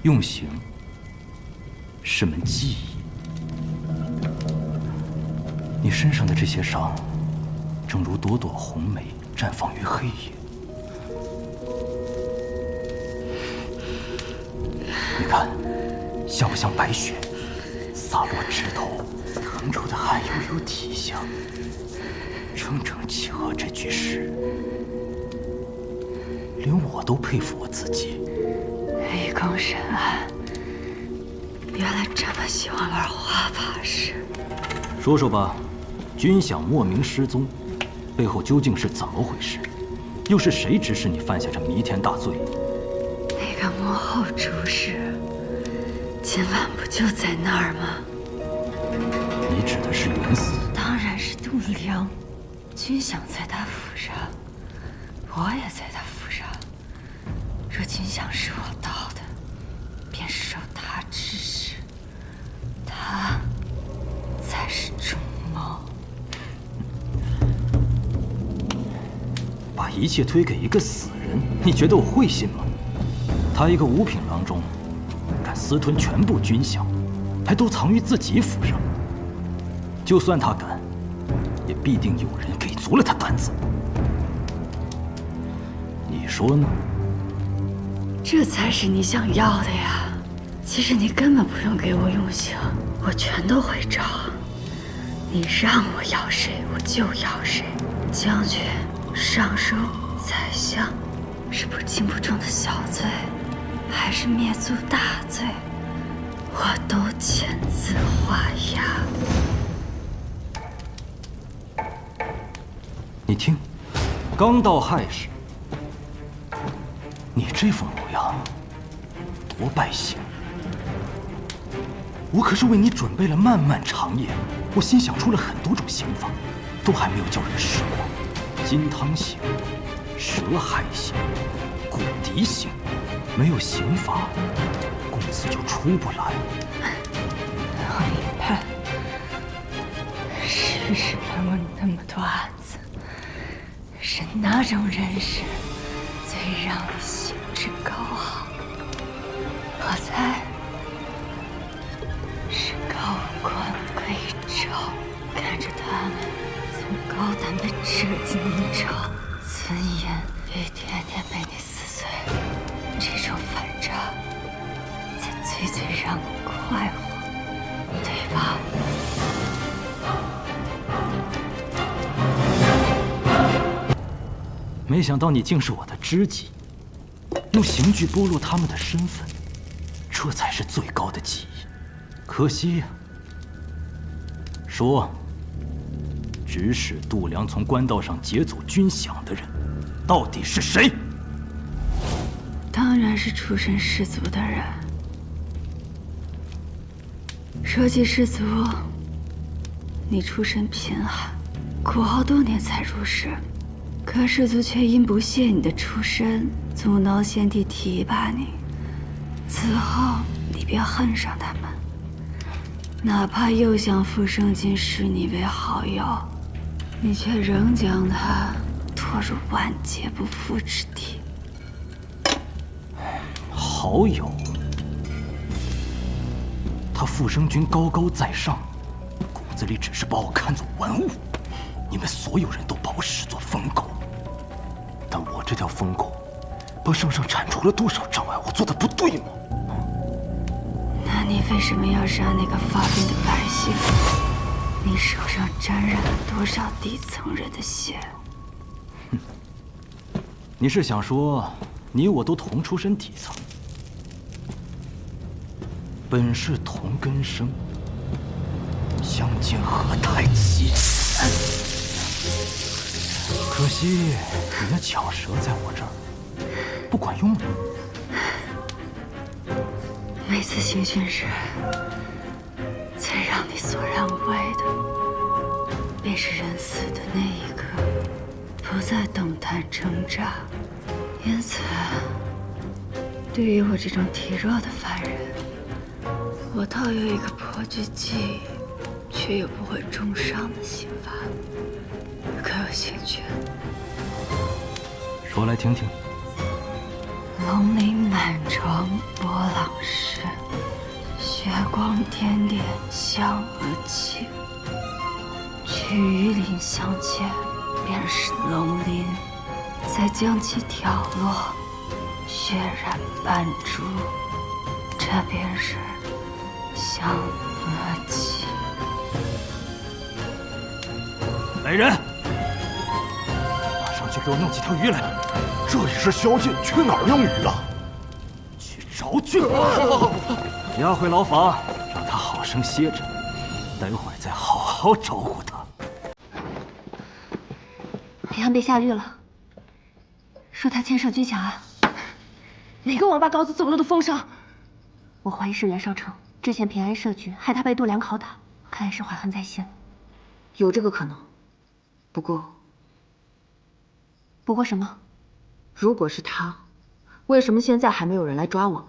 用刑是门技艺。你身上的这些伤，正如朵朵红梅绽放于黑夜。你看，像不像白雪洒落指头，腾出的汗又有体香，正正契合这句诗。连我都佩服我自己。愚公深谙，原来这么喜欢玩花把式。说说吧，军饷莫名失踪，背后究竟是怎么回事？又是谁指使你犯下这弥天大罪？那个幕后主使，今晚不就在那儿吗？你指的是袁嗣？当然是度量。军饷在他府上，我也在他府上。若军饷是我盗的，便是受他指使，他才是主谋。把一切推给一个死人，你觉得我会信吗？他一个五品郎中，敢私吞全部军饷，还都藏于自己府上。就算他敢，也必定有人给足了他胆子。你说呢？这才是你想要的呀！其实你根本不用给我用刑，我全都会照。你让我要谁，我就要谁。将军、尚书、宰相，是不轻不重的小罪，还是灭族大罪，我都签字画押。你听，刚到亥时，你这副模样，多败兴！我可是为你准备了漫漫长夜，我心想出了很多种刑法，都还没有叫人试过。金汤刑、蛇海刑、骨笛刑，没有刑法，公子就出不来。你看，世事盘问那么多案子，是哪种人事最让你兴致高昂？我猜是高官贵胄，看着他们从高胆的折尽衣裳，尊严一天天被你撕碎，这种反差才最让我快活，对吧？没想到你竟是我的知己，用刑具剥落他们的身份，这才是最高的技艺。可惜呀，说，指使度量从官道上劫走军饷的人，到底是谁？当然是出身士族的人。说起士族，你出身贫寒，苦熬多年才入仕。可士族却因不屑你的出身，阻挠先帝提拔你。此后，你便恨上他们，哪怕又向傅生金视你为好友，你却仍将他拖入万劫不复之地。好友？他傅生君高高在上，骨子里只是把我看作玩物。你们所有人都把我视作疯狗，但我这条疯狗，把圣上铲除了多少障碍？我做的不对吗？那你为什么要杀那个发病的百姓？你手上沾染了多少底层人的血？哼，你是想说，你我都同出身底层？本是同根生，相煎何太急？可惜你的巧舌在我这儿不管用了。每次行训时，最让你索然无味的，便是人死的那一刻，不再动弹挣扎。因此，对于我这种体弱的凡人，我倒有一个颇具技艺却又不会重伤的刑法，可有兴趣？说来听听。龙鳞满城波浪势，血光点点香而起。去与鳞相见，便是龙鳞；再将其挑落，血染斑珠，这便是香而起。来人，马上去给我弄几条鱼来。这里是宵禁，去哪儿弄鱼了？去找郡王，押回牢房，让他好生歇着，待会儿再好好招呼他。平安被下狱了，说他牵涉军饷案。哪个王八羔子走漏的风声？我怀疑是袁绍成之前平安设局，害他被度量拷打，看来是怀恨在心。有这个可能，不过什么？如果是他，为什么现在还没有人来抓我？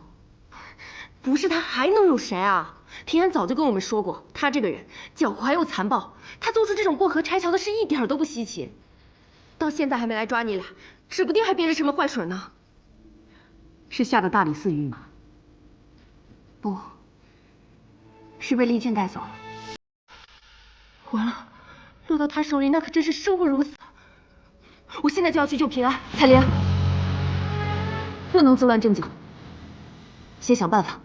不是他还能有谁啊？平安早就跟我们说过，他这个人狡猾又残暴，他做出这种过河拆桥的事一点都不稀奇。到现在还没来抓你俩，指不定还憋着什么坏水呢。是下的大理寺狱吗？不，是被厉俊带走了。完了，落到他手里那可真是生不如死。我现在就要去救平安。彩莲，不能自乱阵脚，先想办法。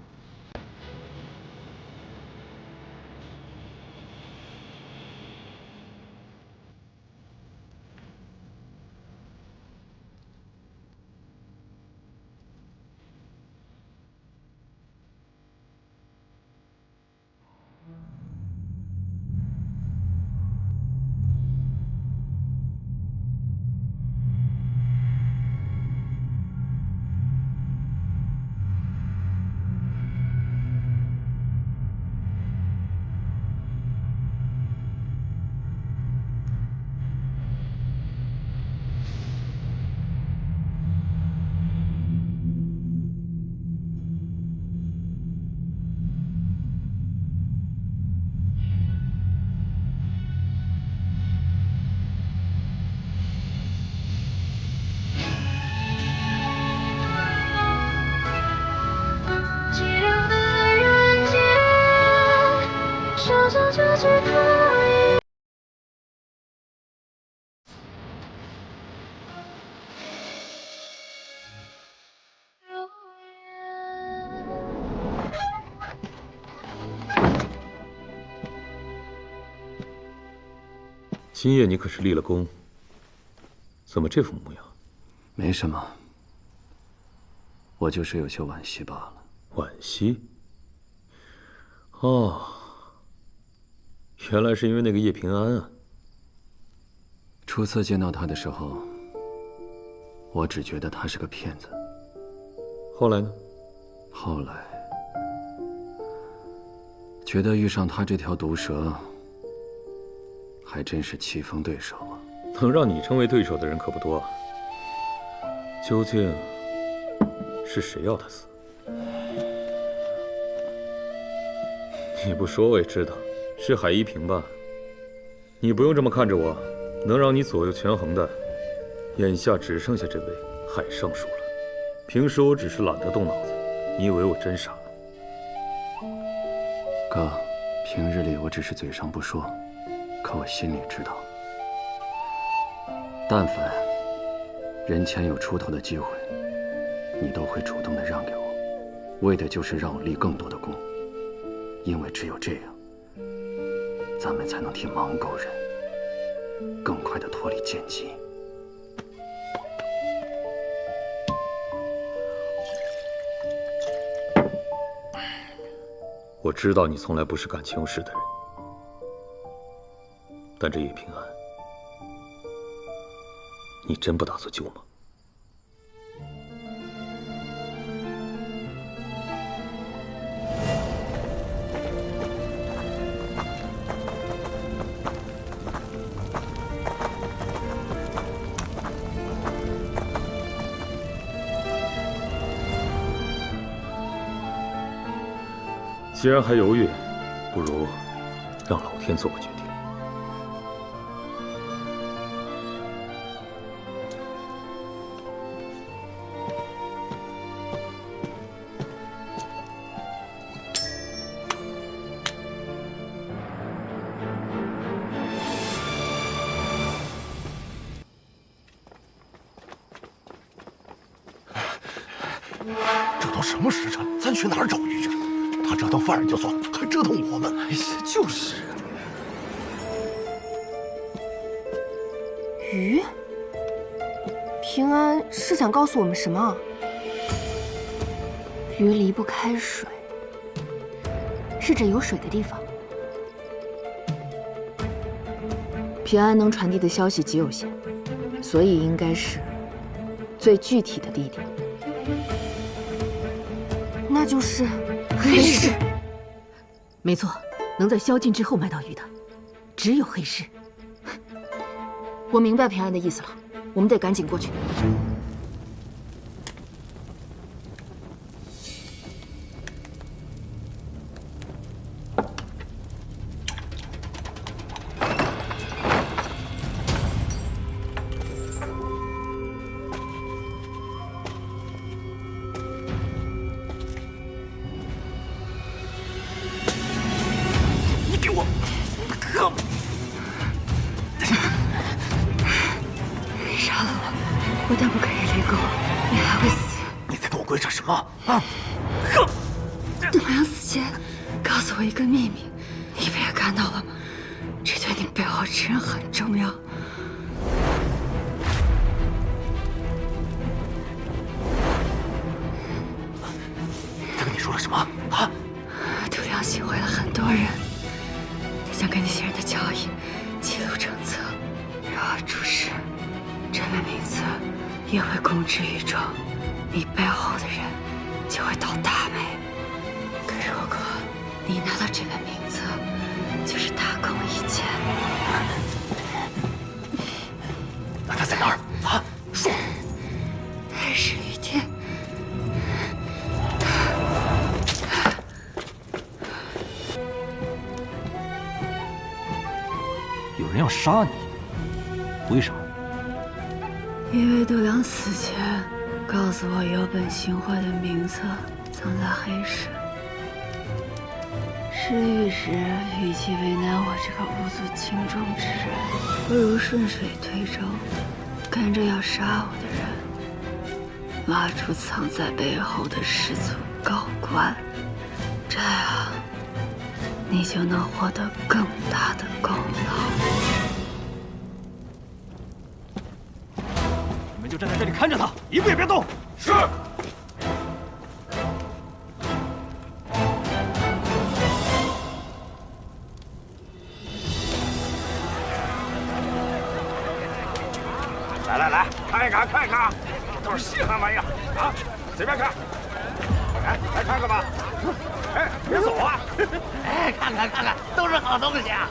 今夜你可是立了功，怎么这副模样？没什么，我就是有些惋惜罢了。惋惜？哦，原来是因为那个叶平安啊。初次见到他的时候，我只觉得他是个骗子。后来呢？后来觉得遇上他这条毒蛇，还真是棋逢对手啊！能让你成为对手的人可不多啊。究竟是谁要他死？你不说我也知道，是海一平吧？你不用这么看着我，能让你左右权衡的，眼下只剩下这位海尚书了。平时我只是懒得动脑子，你以为我真傻？哥，平日里我只是嘴上不说，可我心里知道，但凡人前有出头的机会，你都会主动的让给我，为的就是让我立更多的功，因为只有这样，咱们才能替盲狗人更快的脱离奸计。我知道你从来不是感情用事的人，但这叶平安，你真不打算救吗？既然还犹豫，不如让老天做个决定。这都什么时辰，咱去哪儿找鱼去？他折腾犯人就算了，还折腾我们。哎呀，就是。鱼？平安是想告诉我们什么？鱼离不开水，是指有水的地方。平安能传递的消息极有限，所以应该是最具体的地点，那就是黑市。没错，能在宵禁之后买到鱼的，只有黑市。我明白平安的意思了，我们得赶紧过去。你给我，可！杀了我！不但不可以离狗，你还会死！你在跟我鬼扯什么啊？哼！杜良死前告诉我一个秘密，你不也看到了吗？这对你背后之人很重要。他跟你说了什么啊？杜良行贿了很多人，他想跟那些人的交易记录成册，然后出事。这本名册也会公之于众，你背后的人就会倒大霉。可如果你拿到这本名册，就是大功一件。那他在哪儿啊？说。黑市鱼店。有人要杀你，为什么？因为杜良死前告诉我有本行贿的名册藏在黑市。失忆时，与其为难我这个无足轻重之人，不如顺水推舟，跟着要杀我的人，挖出藏在背后的氏族高官，这样你就能获得更大的功劳。你们就站在这里看着他，一步也别动。是。来，看一看，都是稀罕玩意儿啊！随便看，来看看吧。哎，别走啊！哎，看看，都是好东西啊！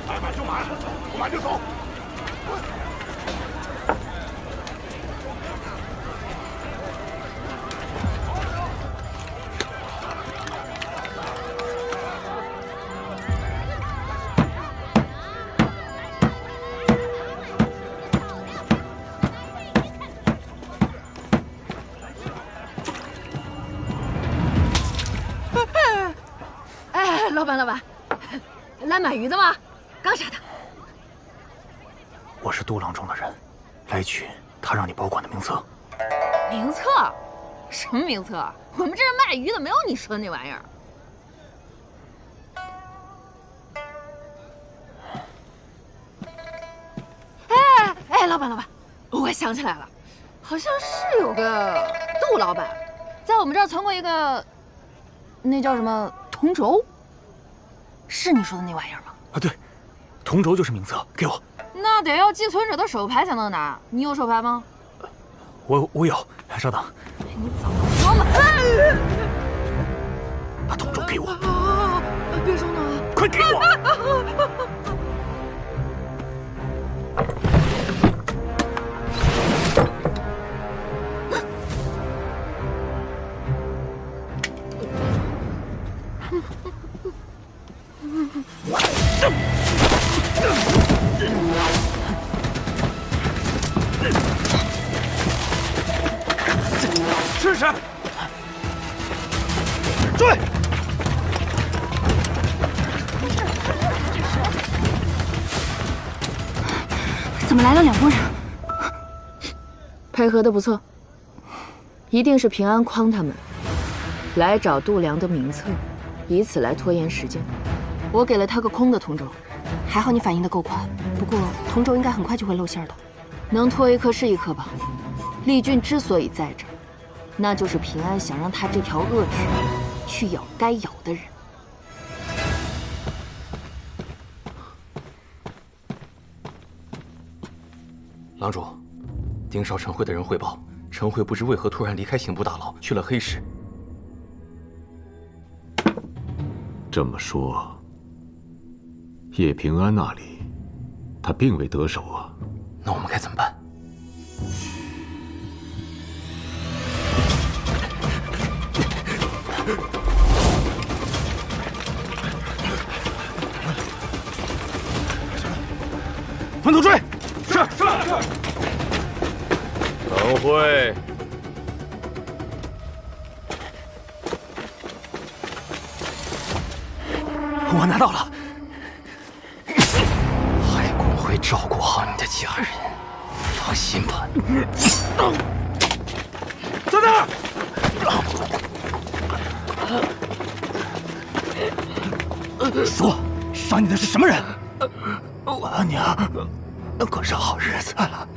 爱买就买，不买就走。老板，来买鱼的吗？刚杀的。我是杜郎中的人，来取他让你保管的名册。名册？什么名册？我们这是卖鱼的，没有你说的那玩意儿。哎，老板，我想起来了，好像是有个杜老板，在我们这儿存过一个，那叫什么铜轴？是你说的那玩意儿吗？啊，对，铜轴就是名册，给我。那得要寄存者的手牌才能拿，你有手牌吗？我有，稍等。你早说嘛！把铜轴给我。别手拿，快给我！试试，追！怎么来了2拨人？配合的不错，一定是平安诓他们来找度量的名册，以此来拖延时间。我给了他个空的同轴，还好你反应的够快，不过同轴应该很快就会露馅的。能拖一颗是一颗吧。丽君之所以在这儿，那就是平安想让他这条恶犬去咬该咬的人。郎主，盯梢陈慧的人汇报，陈慧不知为何突然离开刑部大牢，去了黑市。这么说，叶平安那里，他并未得手啊。那我们该怎么办？分头追！是。陈慧，我拿到了。海公会照顾好你的家人，放心吧。在那儿！说，杀你的是什么人？我娘过上好日子了。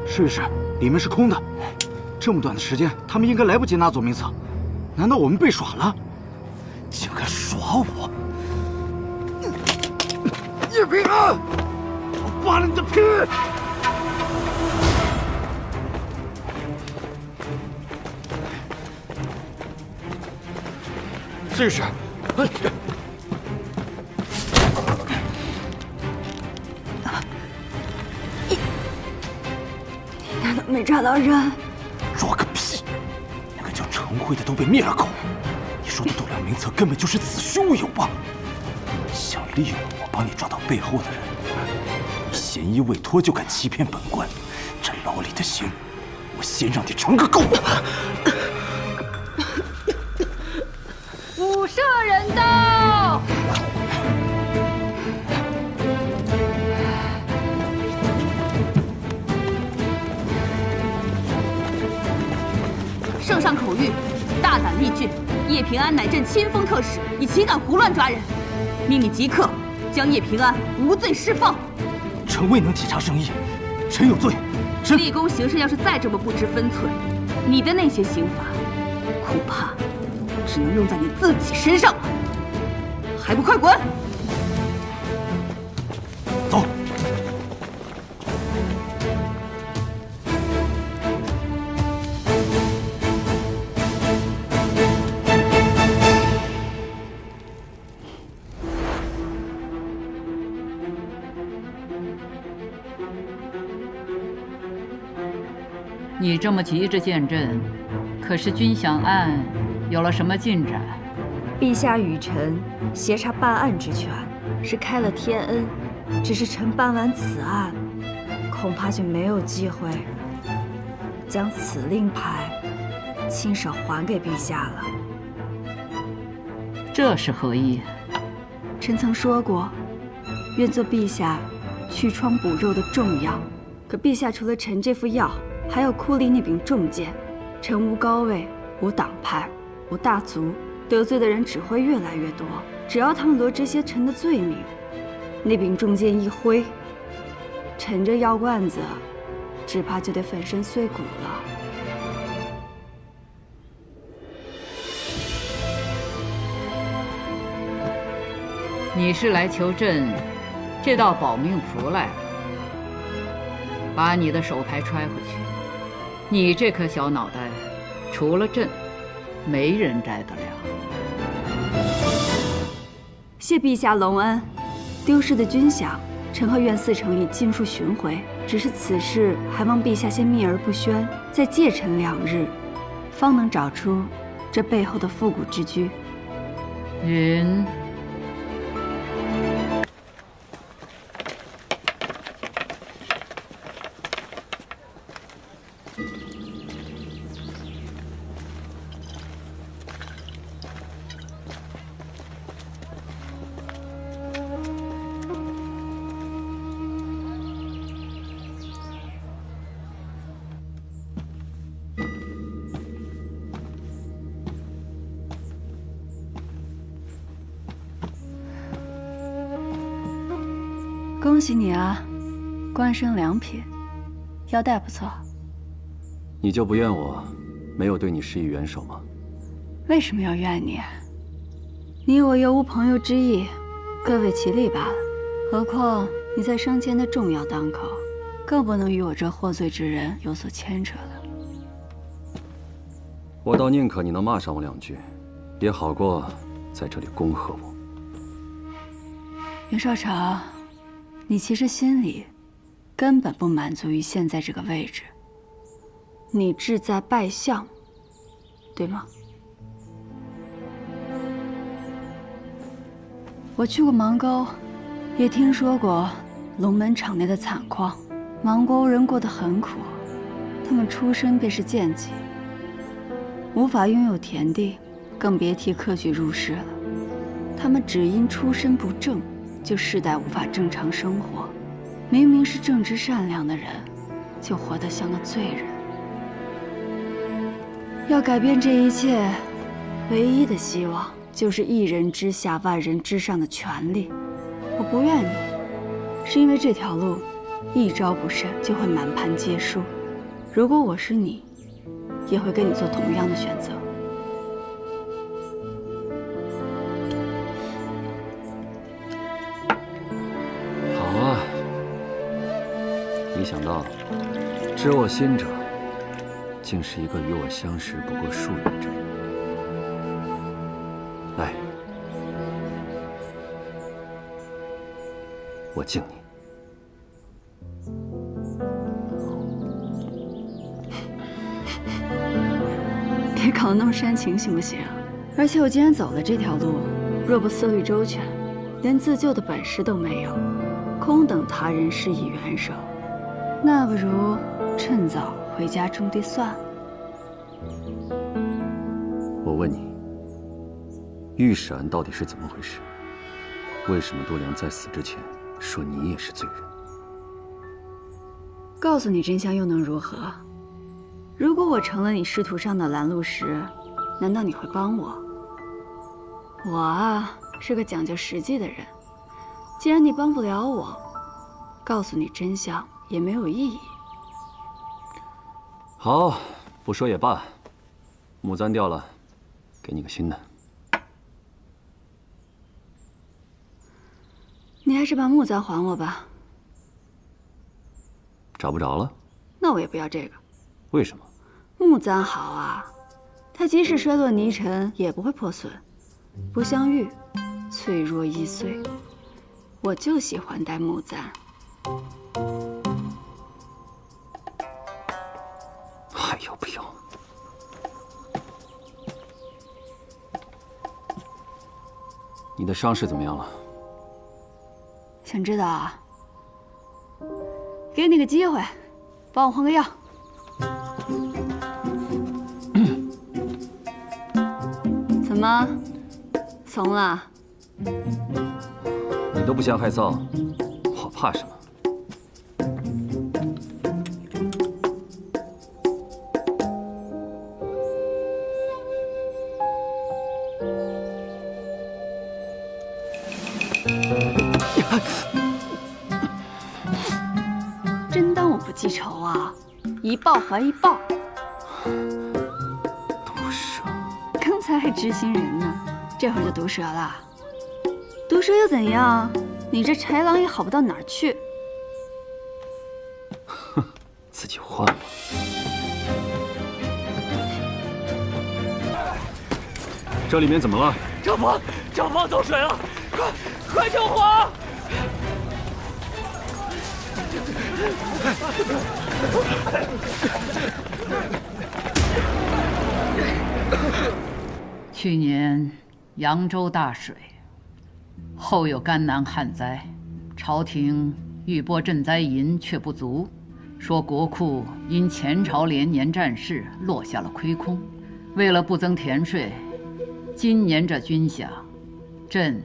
试一试，里面是空的。这么短的时间，他们应该来不及拿走名册。难道我们被耍了？竟敢耍我！叶平安，我扒了你的皮！试试。你难道没抓到人？抓个屁！那个叫陈慧的都被灭了口，你说的度量名册根本就是子虚乌有吧？想利用我帮你抓到背后的人，你嫌疑未脱就敢欺骗本官，这牢里的刑，我先让你尝个够！捕射人到！圣上口谕，大胆力拒，叶平安乃朕亲封特使，你岂敢胡乱抓人？命你即刻将叶平安无罪释放。臣未能体察圣意，臣有罪。臣立功行善要是再这么不知分寸，你的那些刑罚，恐怕只能用在你自己身上了。还不快滚！走。你这么急着见朕，可是君享案有了什么进展？陛下与臣协查办案之权，是开了天恩。只是臣办完此案，恐怕就没有机会将此令牌亲手还给陛下了。这是何意？臣曾说过，愿做陛下祛疮补肉的重药。可陛下除了臣这副药，还有库里那柄重剑。臣无高位，无党派，无大族，得罪的人只会越来越多。只要他们罗织些臣的罪名，那柄重剑一挥，臣这药罐子只怕就得粉身碎骨了。你是来求朕这道保命符来了？把你的手牌揣回去。你这颗小脑袋，除了朕，没人摘得了。谢陛下隆恩。丢失的军饷，臣和苑4城已尽数寻回。只是此事还望陛下先秘而不宣，再借臣2日，方能找出这背后的复古之居。云。恭喜你啊，官升2品，腰带不错。你就不怨我没有对你施以援手吗？为什么要怨你？你我又无朋友之意，各为其利罢了。何况你在升迁的重要当口，更不能与我这获罪之人有所牵扯了。我倒宁可你能骂上我2句，也好过在这里恭贺我。袁绍常，你其实心里根本不满足于现在这个位置，你志在拜相，对吗？我去过芒沟，也听说过龙门场内的惨况。芒沟人过得很苦，他们出身便是贱籍，无法拥有田地，更别提科举入仕了。他们只因出身不正，就世代无法正常生活。明明是正直善良的人，就活得像个罪人。要改变这一切，唯一的希望就是一人之下，万人之上的权利。我不怨你，是因为这条路一招不慎就会满盘皆输。如果我是你，也会跟你做同样的选择。好啊，没想到知我心者，竟是一个与我相识不过数月之人。来，我敬你。别搞得那么煽情，行不行？而且我既然走了这条路，若不思虑周全，连自救的本事都没有，空等他人施以援手，那不如趁早回家种地算了。我问你，御史案到底是怎么回事？为什么度量在死之前说你也是罪人？告诉你真相又能如何？如果我成了你仕途上的拦路石，难道你会帮我？我啊，是个讲究实际的人。既然你帮不了我，告诉你真相也没有意义。好，不说也罢。木簪掉了，给你个新的。你还是把木簪还我吧。找不着了？那我也不要这个。为什么？木簪好啊，它即使摔落泥尘也不会破损，不像玉，脆弱易碎。我就喜欢戴木簪。还要不要？你的伤势怎么样了？想知道啊？给你个机会，帮我换个药。怎么，怂了？你都不嫌害臊，我怕什么？真当我不记仇啊？一报还一报。毒蛇，刚才还知心人呢，这会儿就毒蛇了。毒蛇又怎样？你这豺狼也好不到哪儿去。哼，自己换吧。这里面怎么了？账房走水了，快救火！去年扬州大水，后有甘南旱灾，朝廷欲拨赈灾银却不足，说国库因前朝连年战事落下了亏空，为了不增田税，今年这军饷，朕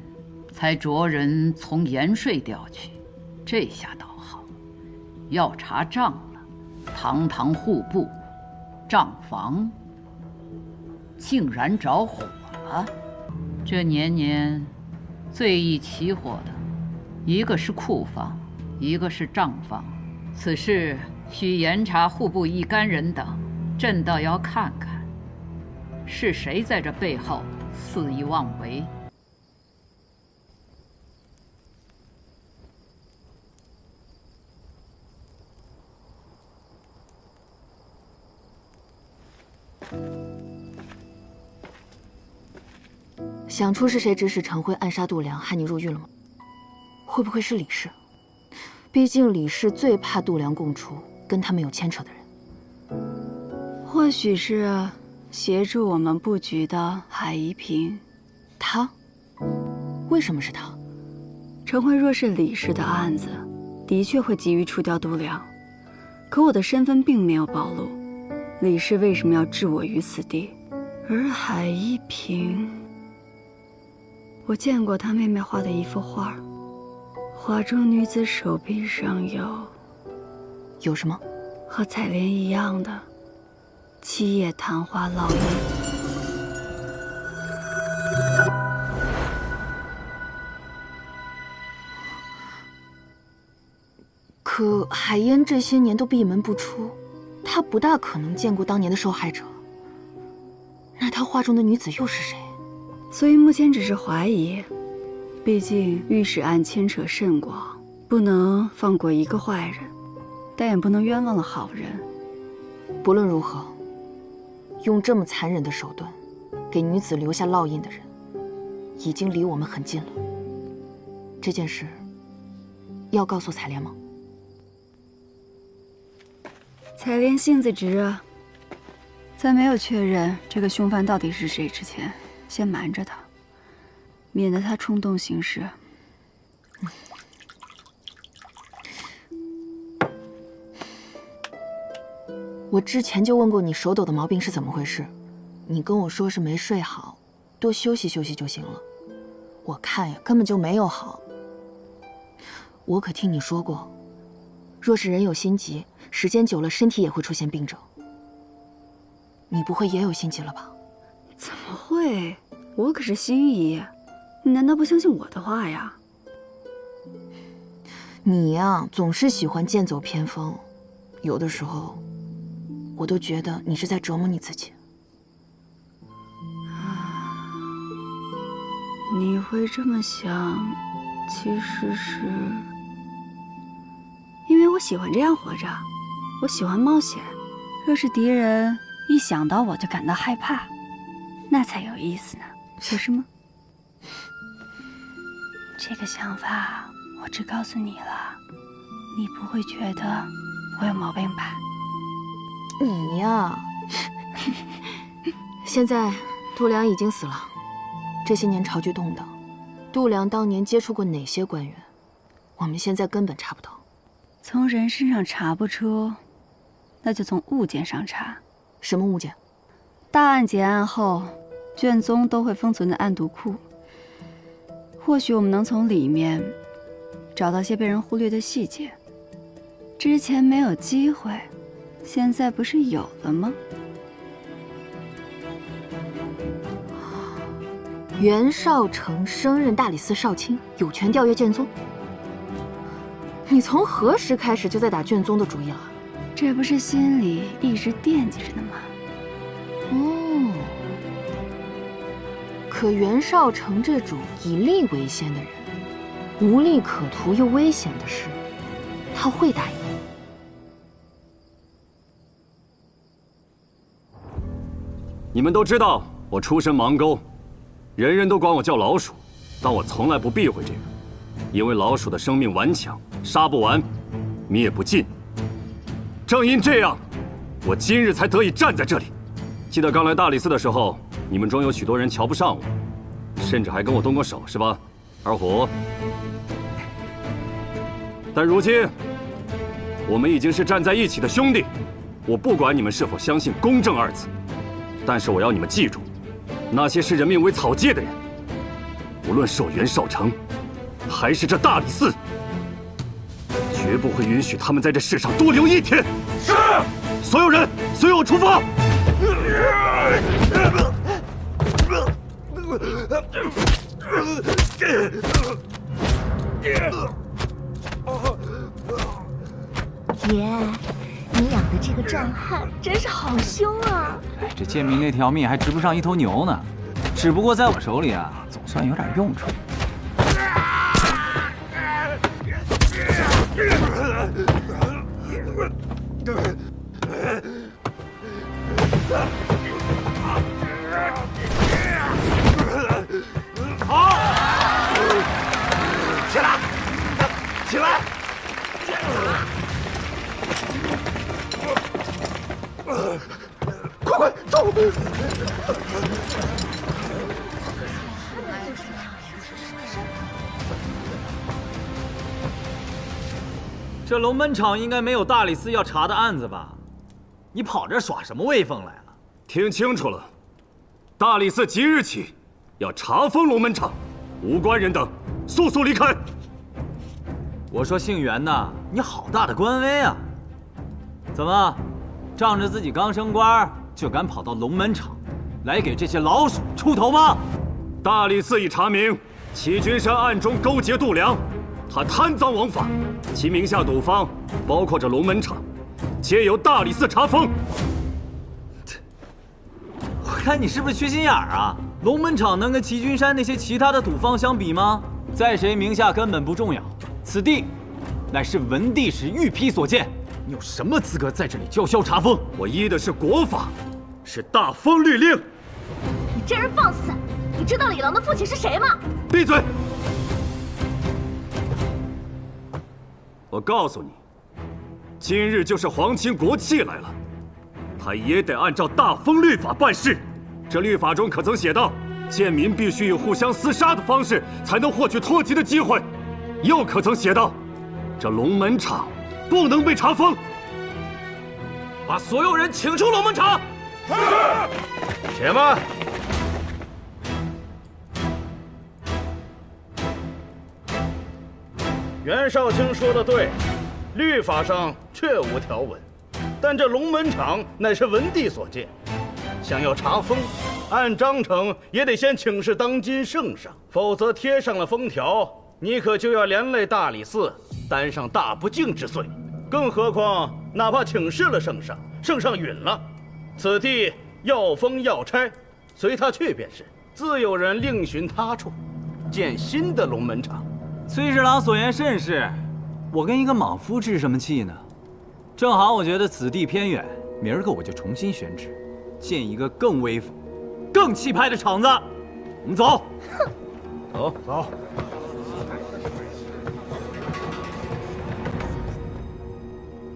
才着人从盐税调去。这下倒好，要查账了，堂堂户部账房竟然着火了。这年年最易起火的，一个是库房，一个是账房。此事需严查户部一干人等，朕倒要看看，是谁在这背后肆意妄为。想出是谁指使陈辉暗杀度良，害你入狱了吗？会不会是李氏？毕竟李氏最怕度良供出跟他们有牵扯的人。或许是协助我们布局的海一平。他？为什么是他？陈辉若是李氏的案子，的确会急于除掉度良，可我的身份并没有暴露，李氏为什么要置我于死地？而海一平，我见过他妹妹画的一幅画，画中女子手臂上有什么？和采莲一样的七叶昙花烙印。可海烟这些年都闭门不出，他不大可能见过当年的受害者。那他画中的女子又是谁？所以目前只是怀疑，毕竟御史案牵扯甚广，不能放过一个坏人，但也不能冤枉了好人。不论如何，用这么残忍的手段给女子留下烙印的人，已经离我们很近了。这件事要告诉采莲吗？采莲性子直啊，在没有确认这个凶犯到底是谁之前，先瞒着他，免得他冲动行事。我之前就问过你手抖的毛病是怎么回事，你跟我说是没睡好，多休息休息就行了。我看呀，根本就没有好。我可听你说过，若是人有心急，时间久了身体也会出现病症。你不会也有心急了吧？怎么会？我可是心仪，你难道不相信我的话呀？你呀，总是喜欢剑走偏锋，有的时候我都觉得你是在折磨你自己。你会这么想，其实是因为我喜欢这样活着，我喜欢冒险。若是敌人一想到我就感到害怕，那才有意思呢，不是吗？这个想法我只告诉你了，你不会觉得我有毛病吧？你呀，现在度良已经死了，这些年朝局动荡，度良当年接触过哪些官员，我们现在根本查不到。从人身上查不出，那就从物件上查。什么物件？大案结案后，卷宗都会封存在案牍库，或许我们能从里面找到些被人忽略的细节。之前没有机会，现在不是有了吗？袁绍成升任大理寺少卿，有权调阅卷宗。你从何时开始就在打卷宗的主意了？这不是心里一直惦记着呢吗？哦，可袁绍成这种以利为先的人，无利可图又危险的事，他会答应吗？你们都知道我出身盲沟，人人都管我叫老鼠，但我从来不避讳这个，因为老鼠的生命顽强，杀不完，灭不尽。正因这样，我今日才得以站在这里。记得刚来大理寺的时候，你们中有许多人瞧不上我，甚至还跟我动过手，是吧，二虎？但如今，我们已经是站在一起的兄弟。我不管你们是否相信“公正”二字，但是我要你们记住，那些视人命为草芥的人，无论是我袁绍成，还是这大理寺，绝不会允许他们在这世上多留一天。是，所有人随我出发。爷，你养的这个壮汉真是好凶啊！哎，这建明那条命还值不上一头牛呢，只不过在我手里啊，总算有点用处。好，起来，起来！快快走！这龙门场应该没有大理寺要查的案子吧？你跑这耍什么威风来了？听清楚了，大理寺即日起要查封龙门场，无关人等速速离开。我说姓袁的，你好大的官威啊！怎么，仗着自己刚升官就敢跑到龙门场，来给这些老鼠出头吗？大理寺已查明，齐君山暗中勾结度量，他贪赃枉法，其名下赌坊，包括这龙门场，皆由大理寺查封。我看你是不是缺心眼儿啊？龙门场能跟齐君山那些其他的赌坊相比吗？在谁名下根本不重要，此地乃是文帝时御批所建，你有什么资格在这里叫嚣查封？我依的是国法，是大封律令。你这人放肆！你知道李郎的父亲是谁吗？闭嘴！我告诉你，今日就是皇亲国戚来了，他也得按照大封律法办事。这律法中可曾写道，贱民必须以互相厮杀的方式才能获取脱籍的机会？又可曾写道，这龙门场不能被查封？把所有人请出龙门场。是。且慢。袁绍卿说的对，律法上确无条文，但这龙门场乃是文帝所建，想要查封，按章程也得先请示当今圣上，否则贴上了封条，你可就要连累大理寺，担上大不敬之罪。更何况，哪怕请示了圣上，圣上允了，此地要封要拆，随他去便是，自有人另寻他处，建新的龙门场。崔侍郎所言甚是，我跟一个莽夫置什么气呢？正好我觉得此地偏远，明儿个我就重新选址，建一个更威风、更气派的场子。我们走。走走。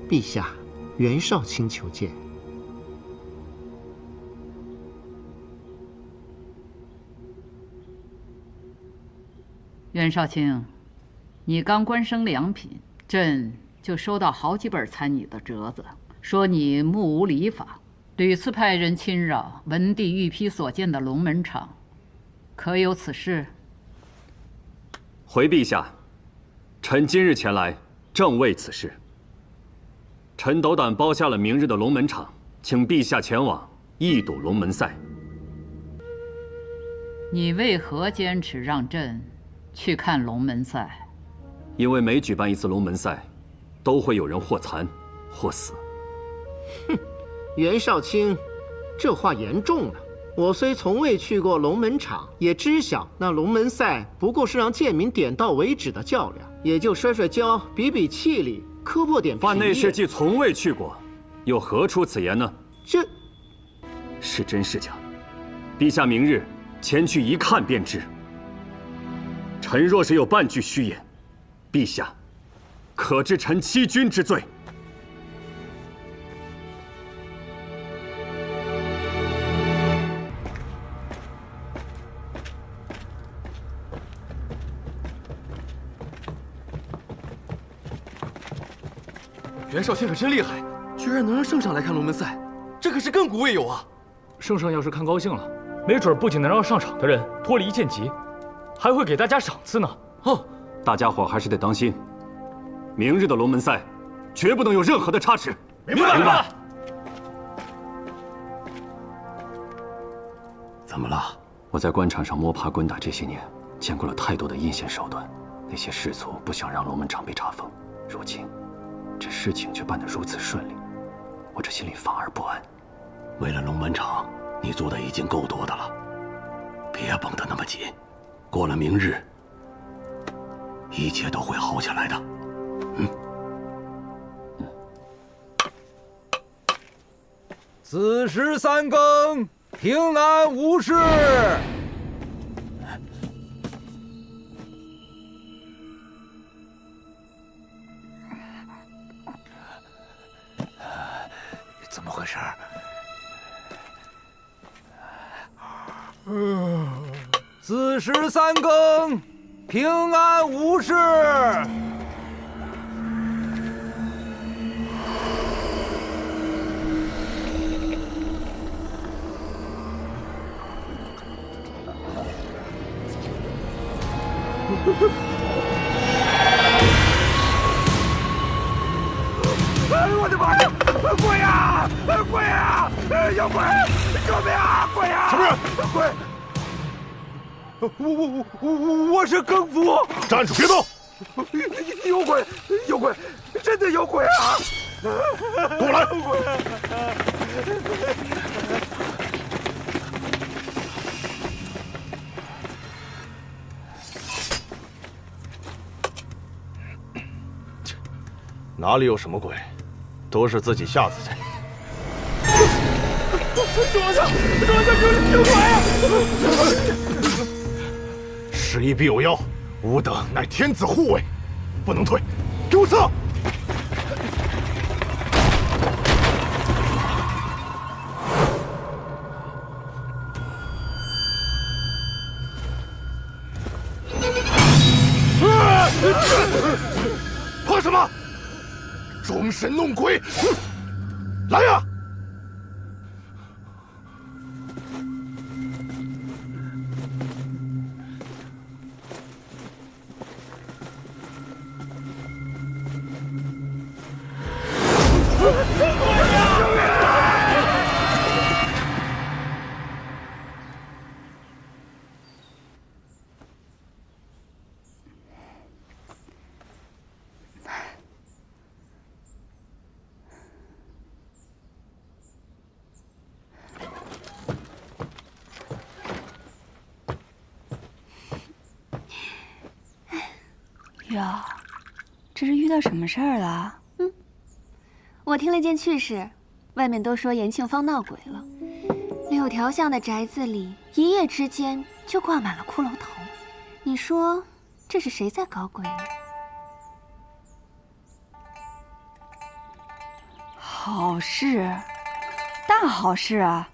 陛下，袁绍卿求见。袁绍卿，你刚官升良品，朕就收到好几本参你的折子，说你目无礼法，屡次派人侵扰文帝御批所建的龙门场，可有此事？回陛下，臣今日前来，正为此事。臣斗胆包下了明日的龙门场，请陛下前往一睹龙门赛。你为何坚持让朕去看龙门赛？因为每举办一次龙门赛，都会有人或残或死。哼，袁绍卿，这话严重了。我虽从未去过龙门场，也知晓那龙门赛不过是让贱民点到为止的较量，也就摔摔跤、比比气力，磕破点皮。范内侍既从未去过，又何出此言呢？这是真是假？陛下明日前去一看便知。臣若是有半句虚言，陛下可治臣欺君之罪。袁绍卿可真厉害，居然能让圣上来看龙门赛，这可是亘古未有啊！圣上要是看高兴了，没准不仅能让上场的人脱离剑疾，还会给大家赏赐呢。哦，大家伙还是得当心，明日的龙门赛绝不能有任何的差池。明白，明白。怎么了？我在官场上摸爬滚打这些年，见过了太多的阴险手段，那些士卒不想让龙门场被查封，如今这事情却办得如此顺利，我这心里反而不安。为了龙门场，你做的已经够多的了，别绷得那么紧。过了明日，一切都会好起来的。子时3更，平安无事。怎么回事？子时3更，平安无事。我的妈呀！鬼呀！鬼呀！有鬼！救命啊！鬼呀！什么人？鬼！我是更夫。站住！别动！有鬼！有鬼！真的有鬼啊！跟我来！哪里有什么鬼，都是自己吓自己。庄上，有鬼啊！时移必有妖，吾等乃天子护卫，不能退，给我撤！怕什么？装神弄鬼！来呀！哟，这是遇到什么事儿了？我听了件趣事，外面都说延庆坊闹鬼了。柳条巷的宅子里，一夜之间就挂满了骷髅头。你说这是谁在搞鬼呢？好事，大好事啊！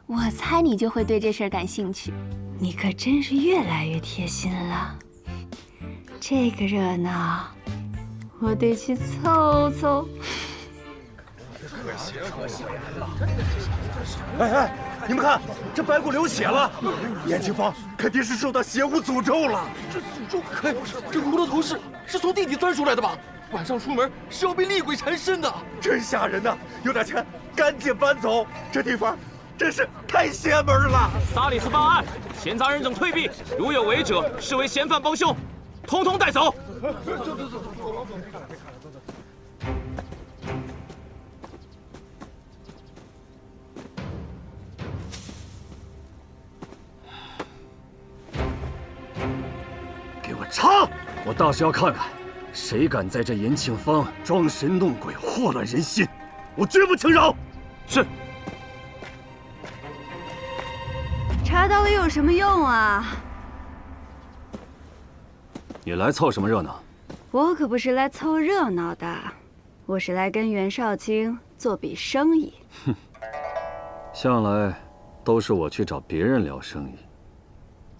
我猜你就会对这事儿感兴趣。你可真是越来越贴心了。这个热闹，我得去凑凑。哎，你们看，这白骨流血了，延庆坊肯定是受到邪物诅咒了。这诅咒？哎，这骷髅头是从地底钻出来的吧？晚上出门是要被厉鬼缠身的，真吓人呐！有点钱，赶紧搬走，这地方真是太邪门了。萨里斯办案，闲杂人等退避，如有违者，视为嫌犯帮凶，统统带走。走。给我查！我倒是要看看，谁敢在这延庆坊装神弄鬼，祸乱人心，我绝不轻饶。是。查到了有什么用啊？你来凑什么热闹？我可不是来凑热闹的，我是来跟袁绍卿做笔生意。哼，向来都是我去找别人聊生意，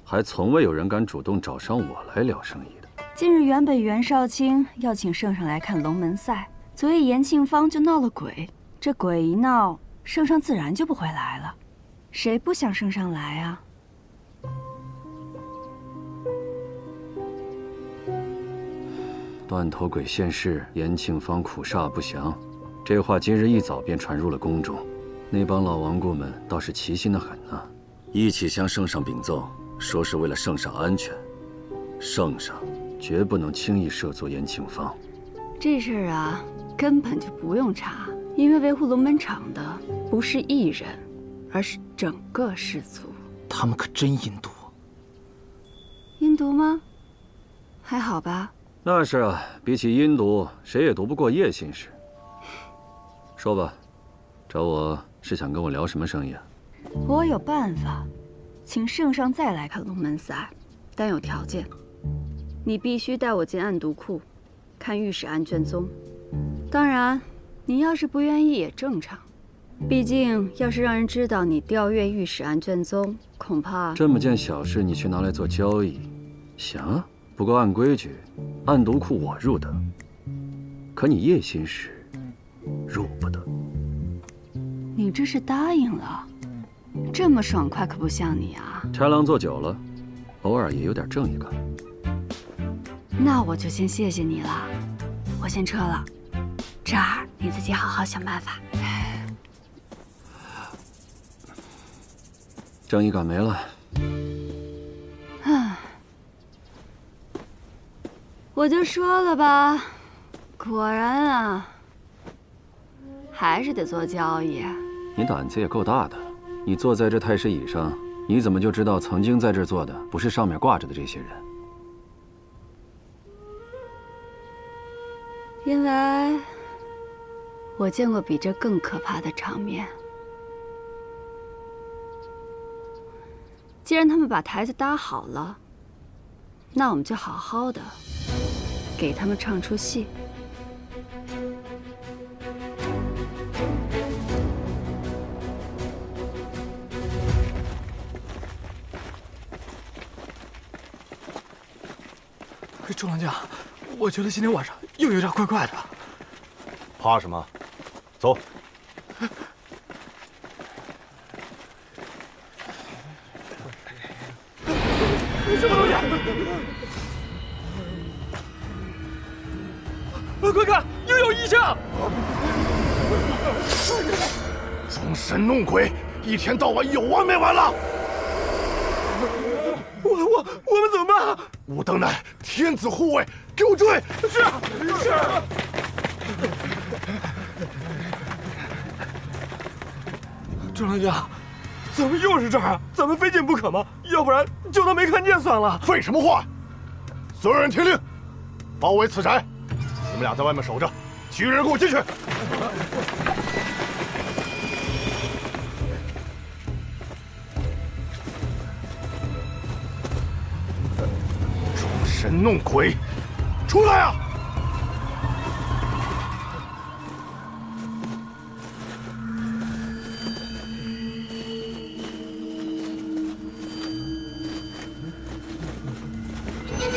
还从未有人敢主动找上我来聊生意的。近日原本袁绍卿要请圣上来看龙门赛，所以延庆坊就闹了鬼。这鬼一闹，圣上自然就不会来了。谁不想圣上来啊？断头鬼现世，延庆坊苦煞不详，这话今日一早便传入了宫中。那帮老顽固们倒是齐心的很呐，一起向圣上禀奏，说是为了圣上安全，圣上绝不能轻易涉足延庆坊。这事儿啊，根本就不用查，因为维护龙门场的不是一人，而是整个氏族。他们可真阴毒。阴毒吗？还好吧。那是啊，比起阴毒，谁也毒不过叶信使。说吧，找我是想跟我聊什么生意啊？我有办法，请圣上再来看龙门赛，但有条件，你必须带我进暗毒库，看御史案卷宗。当然，你要是不愿意也正常，毕竟要是让人知道你调阅御史案卷宗，恐怕……这么件小事你却拿来做交易，行啊。不过按规矩，暗毒库我入得，可你叶信使入不得。你这是答应了？这么爽快可不像你啊！豺狼做久了，偶尔也有点正义感。那我就先谢谢你了，我先撤了。这儿你自己好好想办法。正义感没了。唉，我就说了吧，果然啊，还是得做交易。你胆子也够大的。你坐在这太师椅上，你怎么就知道曾经在这坐的不是上面挂着的这些人？因为我见过比这更可怕的场面。既然他们把台子搭好了，那我们就好好的给他们唱出戏。周郎将，我觉得今天晚上又有点怪怪的。怕什么？走。什么东西？快看，又有异象！装神弄鬼，一天到晚有完没完了？我们怎么办？吾等乃天子护卫，给我追！是。周郎将，怎么又是这儿啊？咱们非进不可吗？要不然就当没看见算了。废什么话！所有人听令，包围此宅。你们俩在外面守着，其余人给我进去。装神弄鬼，出来啊！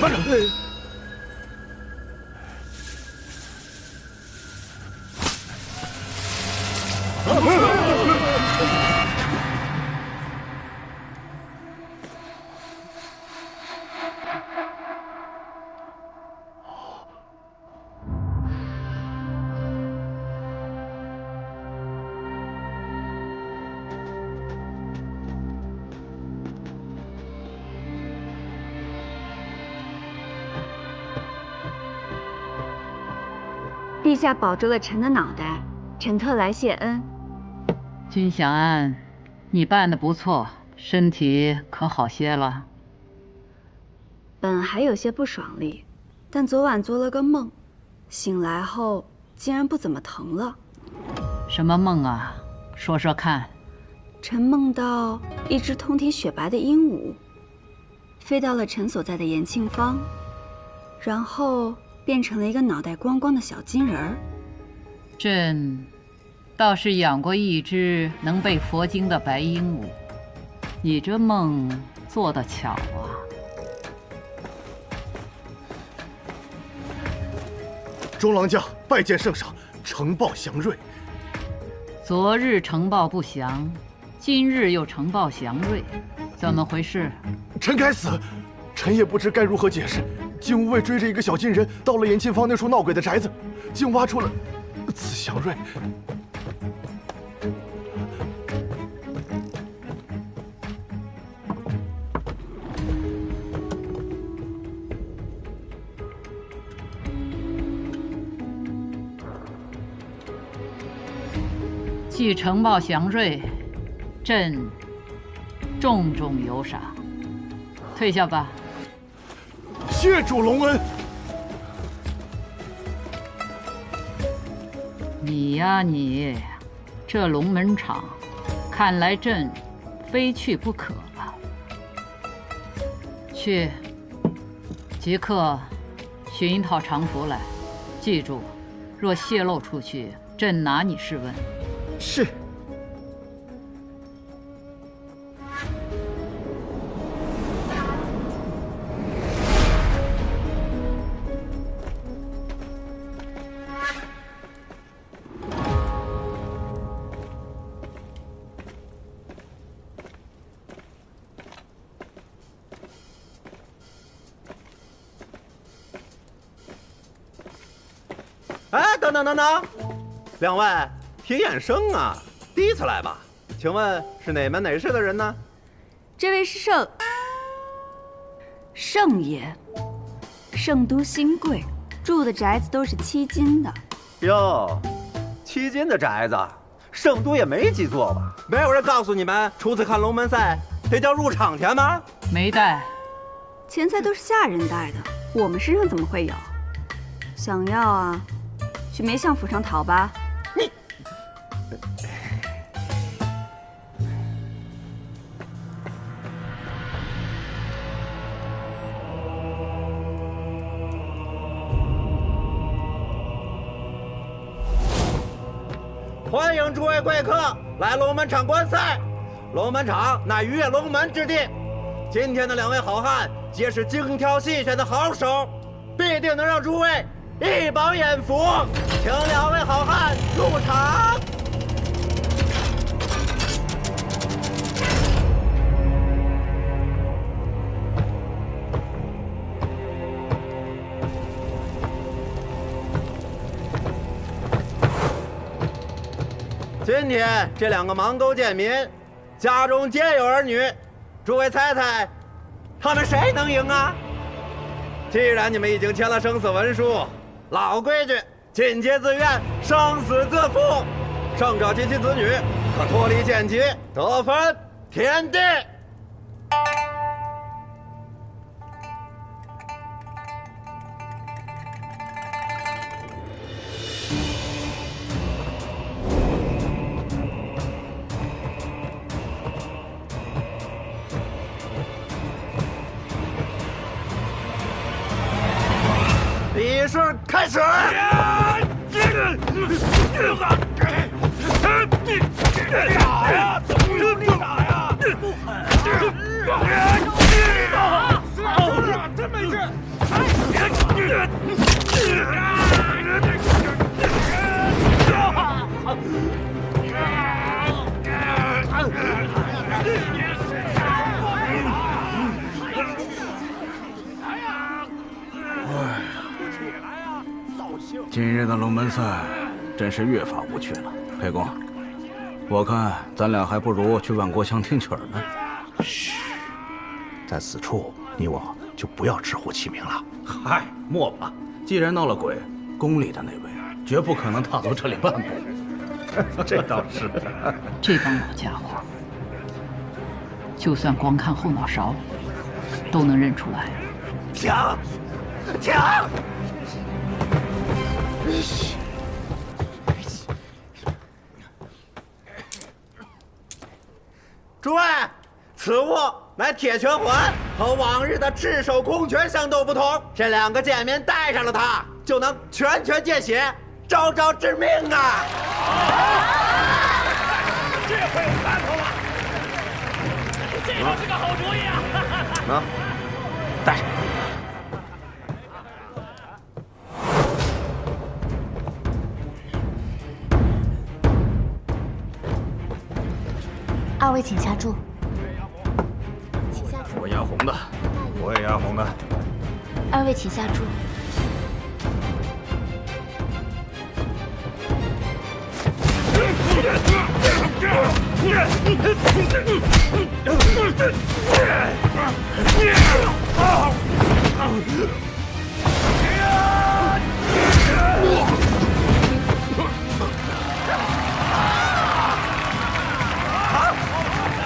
慢着！陛下保住了臣的脑袋，臣特来谢恩。君祥安，你办得不错，身体可好些了？本还有些不爽利，但昨晚做了个梦，醒来后竟然不怎么疼了。什么梦啊？说说看。臣梦到一只通体雪白的鹦鹉，飞到了臣所在的延庆坊，然后变成了一个脑袋光光的小金人儿。朕倒是养过一只能背佛经的白鹦鹉，你这梦做得巧啊！周郎将拜见圣上，呈报祥瑞。昨日呈报不祥，今日又呈报祥瑞，怎么回事？臣该死，臣也不知该如何解释。竟无畏追着一个小金人，到了延庆坊那处闹鬼的宅子，竟挖出了此祥瑞。既呈报祥瑞，朕重重有赏。退下吧。谢主隆恩。你呀你，这龙门场，看来朕非去不可了。去，即刻寻一套常服来。记住，若泄露出去，朕拿你试问。是。哎，等等，两位听眼生啊，第一次来吧？请问是哪门哪市的人呢？这位是圣爷，圣都新贵，住的宅子都是7金的。哟，7金的宅子，圣都也没几座吧？没有人告诉你们，初次看龙门赛得交入场钱吗？没带，钱财都是下人带的，我们身上怎么会有？想要啊？去梅相府上讨吧。你，欢迎诸位贵客来龙门场观赛。龙门场乃跃龙门之地，今天的2位好汉皆是精挑细选的好手，必定能让诸位一饱眼福，请2位好汉入场。今天这2个盲沟贱民，家中皆有儿女，诸位猜猜，他们谁能赢啊？既然你们已经签了生死文书，老规矩，进阶自愿，生死自负。胜者及其子女可脱离剑籍，得分天地。比试开始。真没事。今日的龙门赛真是越发无趣了。沛公，我看咱俩还不如去万国香听曲儿呢。嘘，在此处你我就不要直呼其名了。嗨，莫吧！既然闹了鬼，宫里的那位绝不可能踏足这里半步。这倒是。这帮老家伙，就算光看后脑勺，都能认出来。抢！抢！诸位，此物乃铁拳环，和往日的赤手空拳相斗不同，这2个贱民带上了它，就能拳拳见血，招招致命啊！这回有看头了，这倒是个好主意啊！带上。2位请下注。请下注。我压红的，我也压红的。 2位请下注。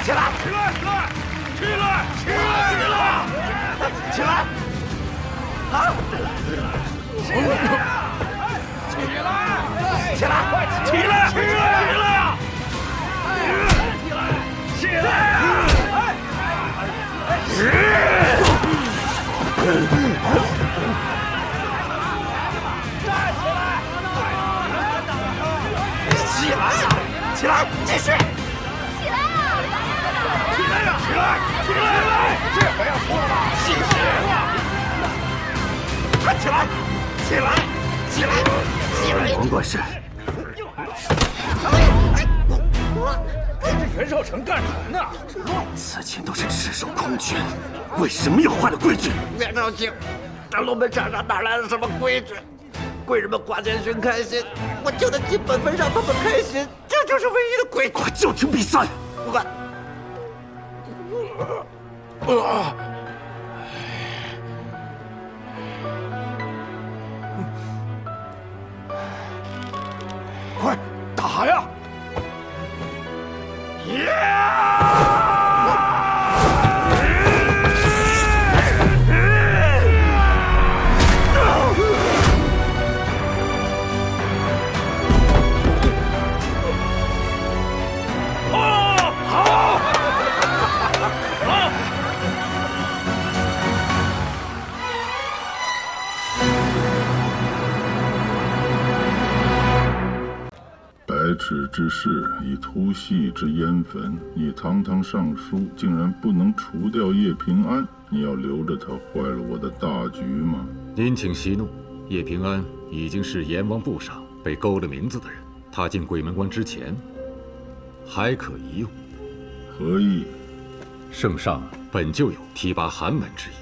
起来！起来！起来！起来！起来！啊！起来！起来！起来！起来！起来！起来！起来！起来！继续！起来啊！起来呀！起来！起来！这还要说吗？继续！起来！起来！起来！起来！王管事，这袁绍成干什么呢？此前都是赤手空拳，为什么要坏了规矩？袁绍卿，这龙门场上哪来的什么规矩？贵人们花钱寻开心，我就得尽本分让他们开心，这就是唯一的规矩。快叫停比赛！不管。快打呀！白纸之事以突系之烟焚，你堂堂尚书竟然不能除掉叶平安？你要留着他坏了我的大局吗？您请息怒，叶平安已经是阎王簿上被勾了名字的人，他进鬼门关之前还可一用。何意？圣上本就有提拔寒门之意。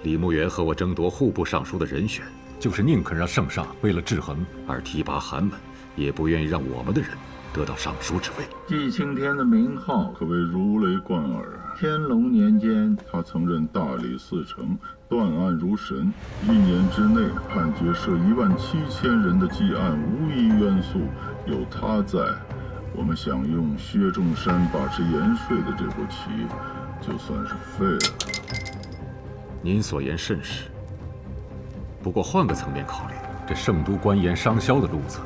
李牧原和我争夺户部尚书的人选，就是宁肯让圣上为了制衡而提拔寒门，也不愿意让我们的人得到尚书之位。季青天的名号可谓如雷贯耳。天龙年间，他曾任大理寺丞，断案如神。1年之内判决涉17000人的积案无一冤诉，有他在，我们想用薛仲山把持盐税的这步棋，就算是废了。您所言甚是。不过换个层面考虑，这圣都官盐商销的路子，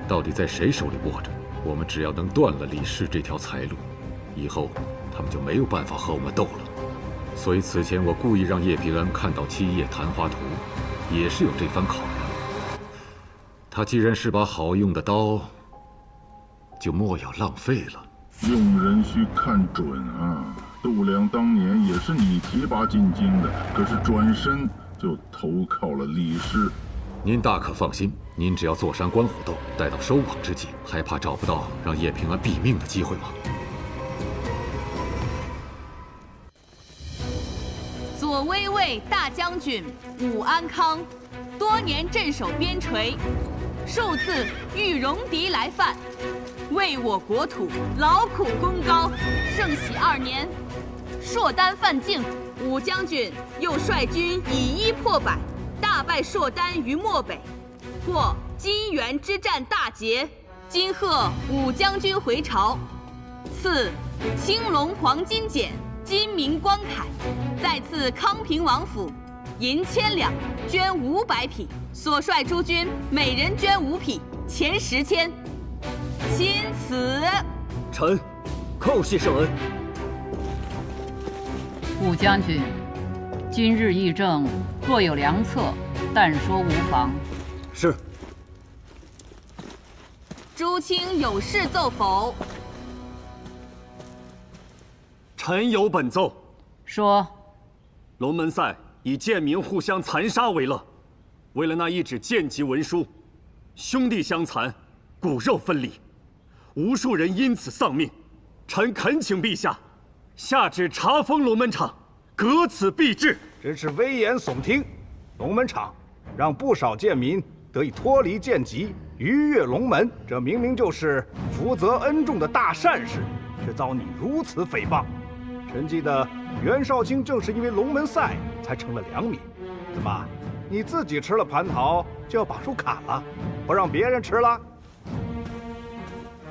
到底在谁手里握着？我们只要能断了李氏这条财路，以后他们就没有办法和我们斗了。所以此前我故意让叶平安看到7页谈话图，也是有这番考量。他既然是把好用的刀，就莫要浪费了。用人需看准啊！度量当年也是你提拔进京的，可是转身就投靠了李氏。您大可放心，您只要坐山观虎斗，待到收网之际，还怕找不到让叶平安毙命的机会吗？左威卫大将军武安康，多年镇守边陲，数次遇戎狄来犯，为我国土劳苦功高。圣喜2年，硕丹犯境，武将军又率军以1破百，大败硕丹于漠北，获金元之战大捷。今贺武将军回朝，赐青龙黄金简、金明光铠，再赐康平王府银1000两，绢500匹，所率诸军每人绢5匹，钱10千。钦此。臣叩谢圣恩。武将军，今日议政若有良策，但说无妨。是。诸卿有事奏否？臣有本奏。说。龙门赛以贱民互相残杀为乐，为了那一纸贱籍文书，兄弟相残，骨肉分离，无数人因此丧命。臣恳请陛下下旨查封龙门场，革此弊制。真是危言耸听！龙门场让不少贱民得以脱离贱籍，逾越龙门，这明明就是福泽恩重的大善事，却遭你如此诽谤。臣记得袁绍卿正是因为龙门赛才成了良民。怎么，你自己吃了蟠桃就要把树砍了，不让别人吃了？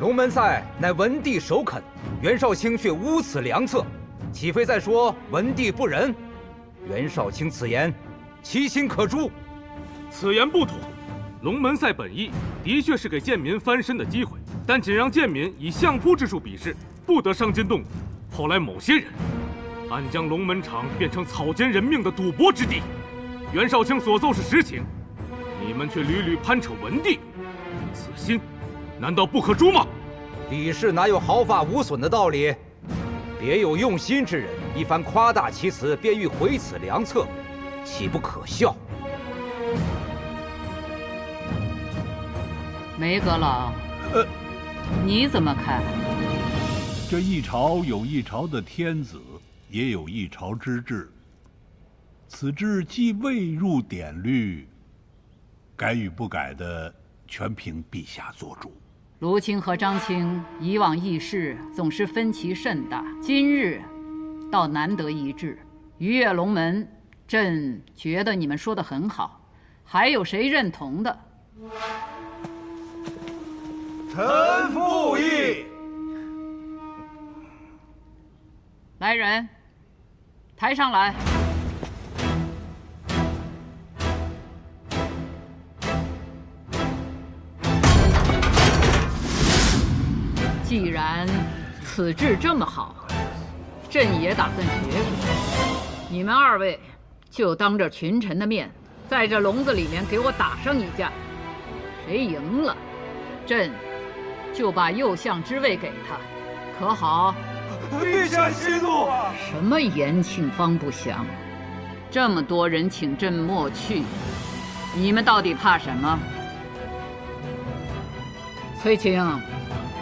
龙门赛乃文帝首肯，袁绍卿却无此良策，岂非在说文帝不仁？袁绍卿此言，其心可诛。此言不妥。龙门赛本意的确是给贱民翻身的机会，但仅让贱民以相扑之术比试，不得伤筋动骨。后来某些人暗将龙门场变成草菅人命的赌博之地。袁绍卿所奏是实情，你们却屡屡攀扯文帝，此心难道不可诛吗？比试哪有毫发无损的道理？别有用心之人一番夸大其词，便欲毁此良策，岂不可笑？梅阁老，你怎么看？这一朝有一朝的天子，也有一朝之治。此制既未入典律，改与不改的，全凭陛下做主。卢青和张青以往议事总是分歧甚大，今日倒难得一致。鱼跃龙门，朕觉得你们说的很好，还有谁认同的？臣附议。来人，抬上来。既然此制这么好，朕也打算学学。你们二位就当着群臣的面，在这笼子里面给我打上一架。谁赢了，朕就把右相之位给他，可好？陛下息怒！什么延庆方不详？这么多人请朕莫去，你们到底怕什么？崔青，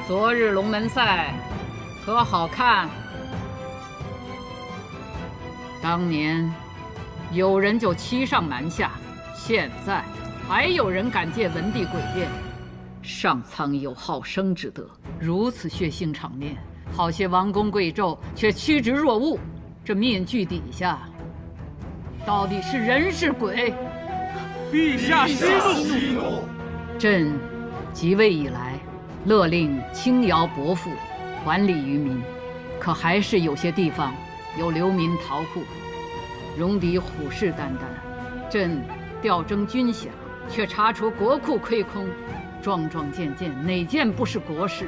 昨日龙门赛可好看？当年有人就欺上瞒下，现在还有人敢借文帝诡辩。上苍有好生之德，如此血腥场面，好些王公贵胄却趋之若鹜。这面具底下到底是人是鬼？陛下息怒！朕即位以来，勒令轻徭薄赋，还礼于民，可还是有些地方有流民逃户，戎狄虎视眈眈。朕调征军饷，却查出国库亏空，桩桩件件哪件不是国事？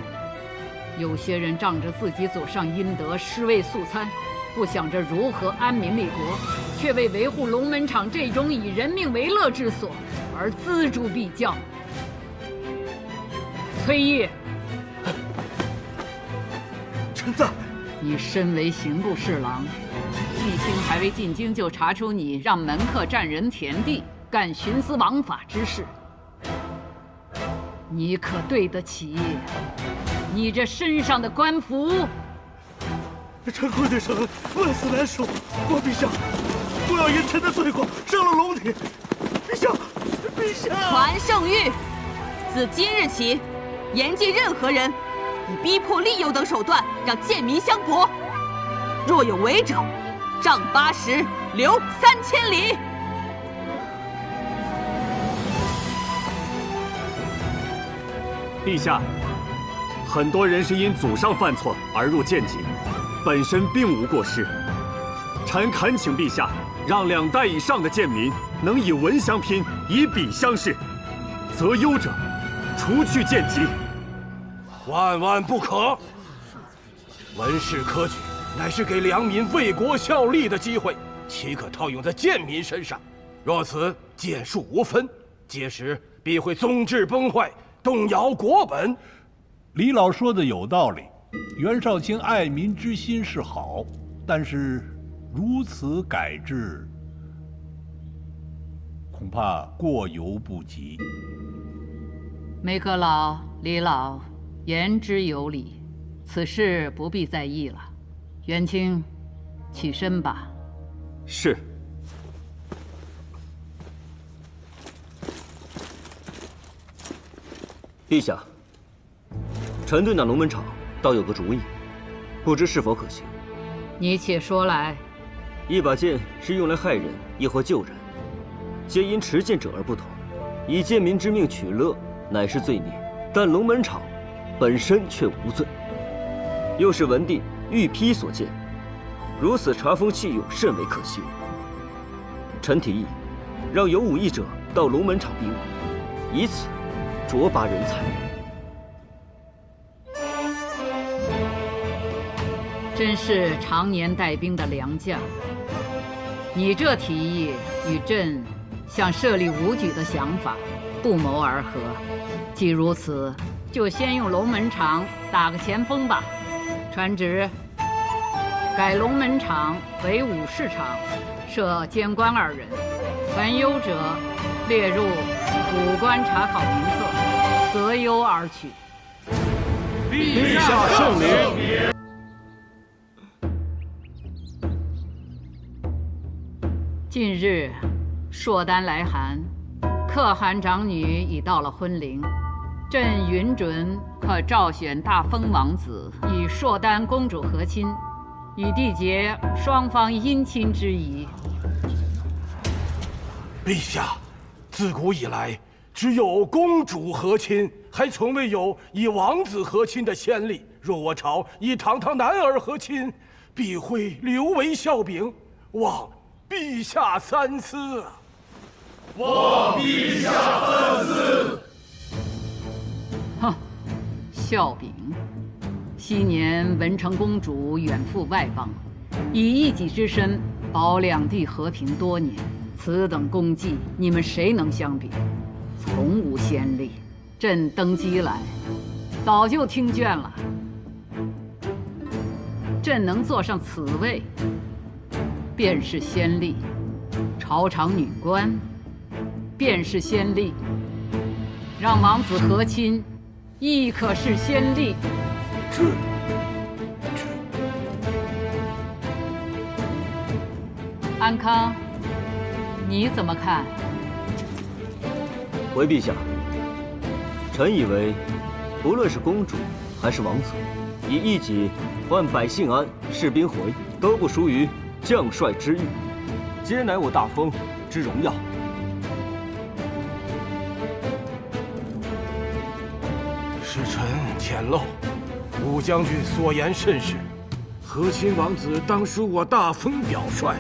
有些人仗着自己祖上阴德，尸位素餐，不想着如何安民立国，却为维护龙门场这种以人命为乐之所而锱铢必较。崔毅，臣在。你身为刑部侍郎，季青还未进京就查出你让门客占人田地，干徇私枉法之事，你可对得起你这身上的官服？臣跪地上恩，万死难赎。国陛下，不要因臣的罪过伤了龙体。陛下，陛下！传圣谕，自今日起，严禁任何人以逼迫、利诱等手段让贱民相搏，若有违者，杖80，流3000里。陛下，很多人是因祖上犯错而入贱籍，本身并无过失。臣恳请陛下，让2代以上的贱民能以文相拼，以笔相视，择优者除去贱籍。万万不可！文士科举乃是给良民为国效力的机会，岂可套用在贱民身上？若此剑术无分，届时必会宗制崩坏，动摇国本。李老说的有道理，袁绍卿爱民之心是好，但是如此改制，恐怕过犹不及。梅阁老、李老言之有理，此事不必在意了。元清，起身吧。是。陛下，臣对那龙门场倒有个主意，不知是否可行。你且说来。一把剑是用来害人，亦或救人，皆因持剑者而不同。以贱民之命取乐，乃是罪孽。但龙门场本身却无罪，又是文帝御批所见，如此查封弃用，甚为可惜。臣提议，让有武艺者到龙门场比武，以此卓拔人才。真是常年带兵的良将。你这提议与朕想设立武举的想法不谋而合。既如此，就先用龙门场打个前锋吧。传旨，改龙门场为武士场，设监官2人，凡优者列入武官查考名册，择优而取。陛下圣明。近日，朔丹来函，可汗长女已到了婚龄，朕允准可召选大封王子与朔丹公主和亲，以缔结双方姻亲之谊。陛下，自古以来，只有公主和亲，还从未有以王子和亲的先例。若我朝以堂堂男儿和亲，必会留为笑柄，望陛下三思。望陛下三思。哼，笑柄！昔年文成公主远赴外邦，以一己之身保两地和平多年，此等功绩，你们谁能相比？从无先例。朕登基来，早就听倦了。朕能坐上此位，便是先例；朝场女官，便是先例；让王子和亲，亦可是先例。安康，你怎么看？回陛下，臣以为，不论是公主还是王子，以一己换百姓安、士兵回，都不输于将帅之誉，皆乃我大封之荣耀。是臣浅陋，武将军所言甚是。和亲王子当属我大封表率。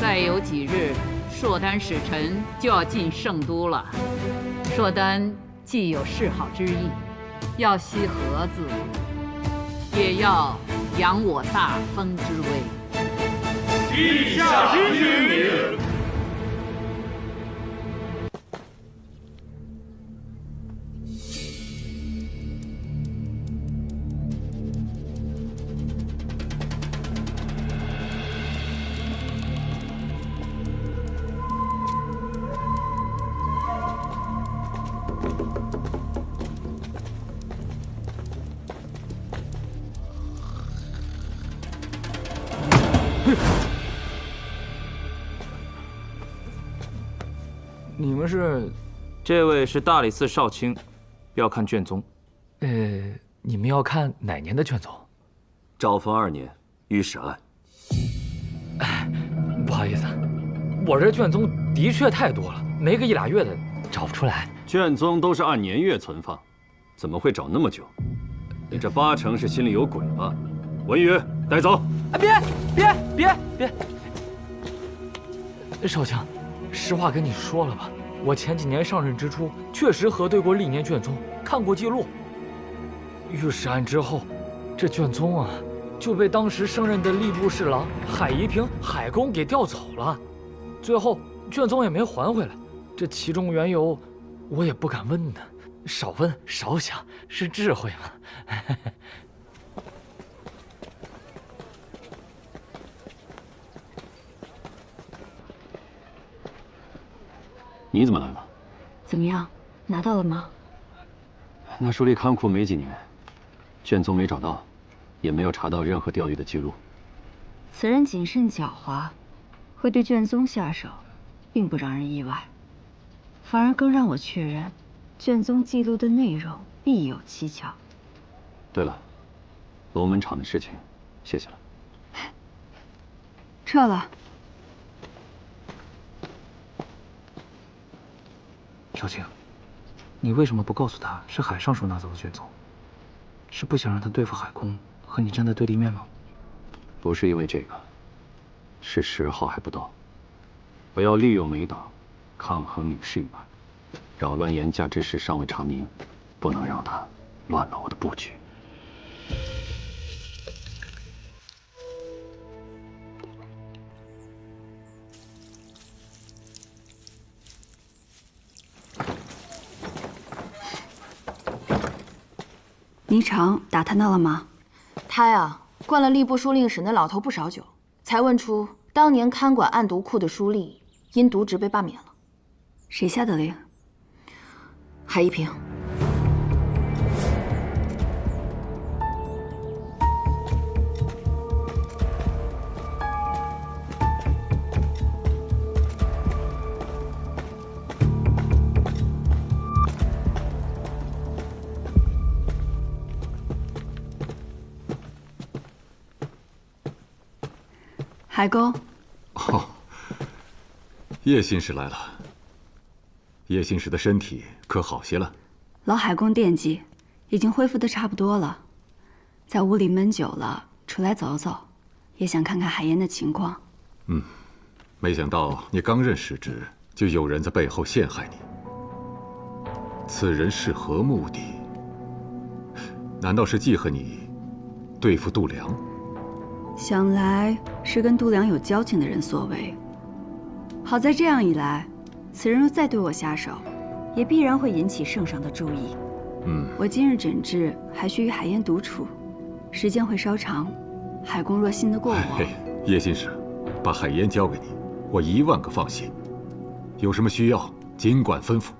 再有几日，朔丹使臣就要进圣都了。朔丹既有示好之意，要惜和字，也要扬我大封之威。陛下英明。你们是？这位是大理寺少卿，要看卷宗。你们要看哪年的卷宗？昭丰2年，御史案。不好意思，我这卷宗的确太多了，没个1、2月的找不出来。卷宗都是按年月存放，怎么会找那么久？你这8成是心里有鬼吧？文宇，带走。别！少卿，实话跟你说了吧，我前几年上任之初，确实核对过历年卷宗，看过记录。御史案之后，这卷宗啊，就被当时升任的吏部侍郎海宜平海公给调走了，最后卷宗也没还回来。这其中缘由，我也不敢问呢。少问少想是智慧嘛。你怎么来了？怎么样，拿到了吗？那书里看库没几年，卷宗没找到，也没有查到任何调阅的记录。此人谨慎狡猾，会对卷宗下手，并不让人意外，反而更让我确认，卷宗记录的内容必有蹊跷。对了，龙门场的事情，谢谢了。撤了。少卿，你为什么不告诉他是海上叔拿走的卷宗？是不想让他对付海公，和你站在对立面吗？不是因为这个，是时候还不到。我要利用梅党，抗衡李世民，扰乱严家之事尚未查明，不能让他乱了我的布局。 霓裳打探到了吗？他呀，灌了吏部书令史那老头不少酒，才问出当年看管案牍库的书吏因渎职被罢免了。谁下的令？海一平。海公，哦，叶信使来了。叶信使的身体可好些了？老海公惦记，已经恢复的差不多了。在屋里闷久了，出来走走，也想看看海燕的情况。嗯，没想到你刚任使职，就有人在背后陷害你。此人是何目的？难道是记恨你对付度量？ 想来是跟度量有交情的人所为。好在这样一来，此人若再对我下手，也必然会引起圣上的注意。我今日诊治还需与海燕独处，时间会稍长。海公若信得过我，叶信使，把海燕交给你，我10000个放心。有什么需要，尽管吩咐。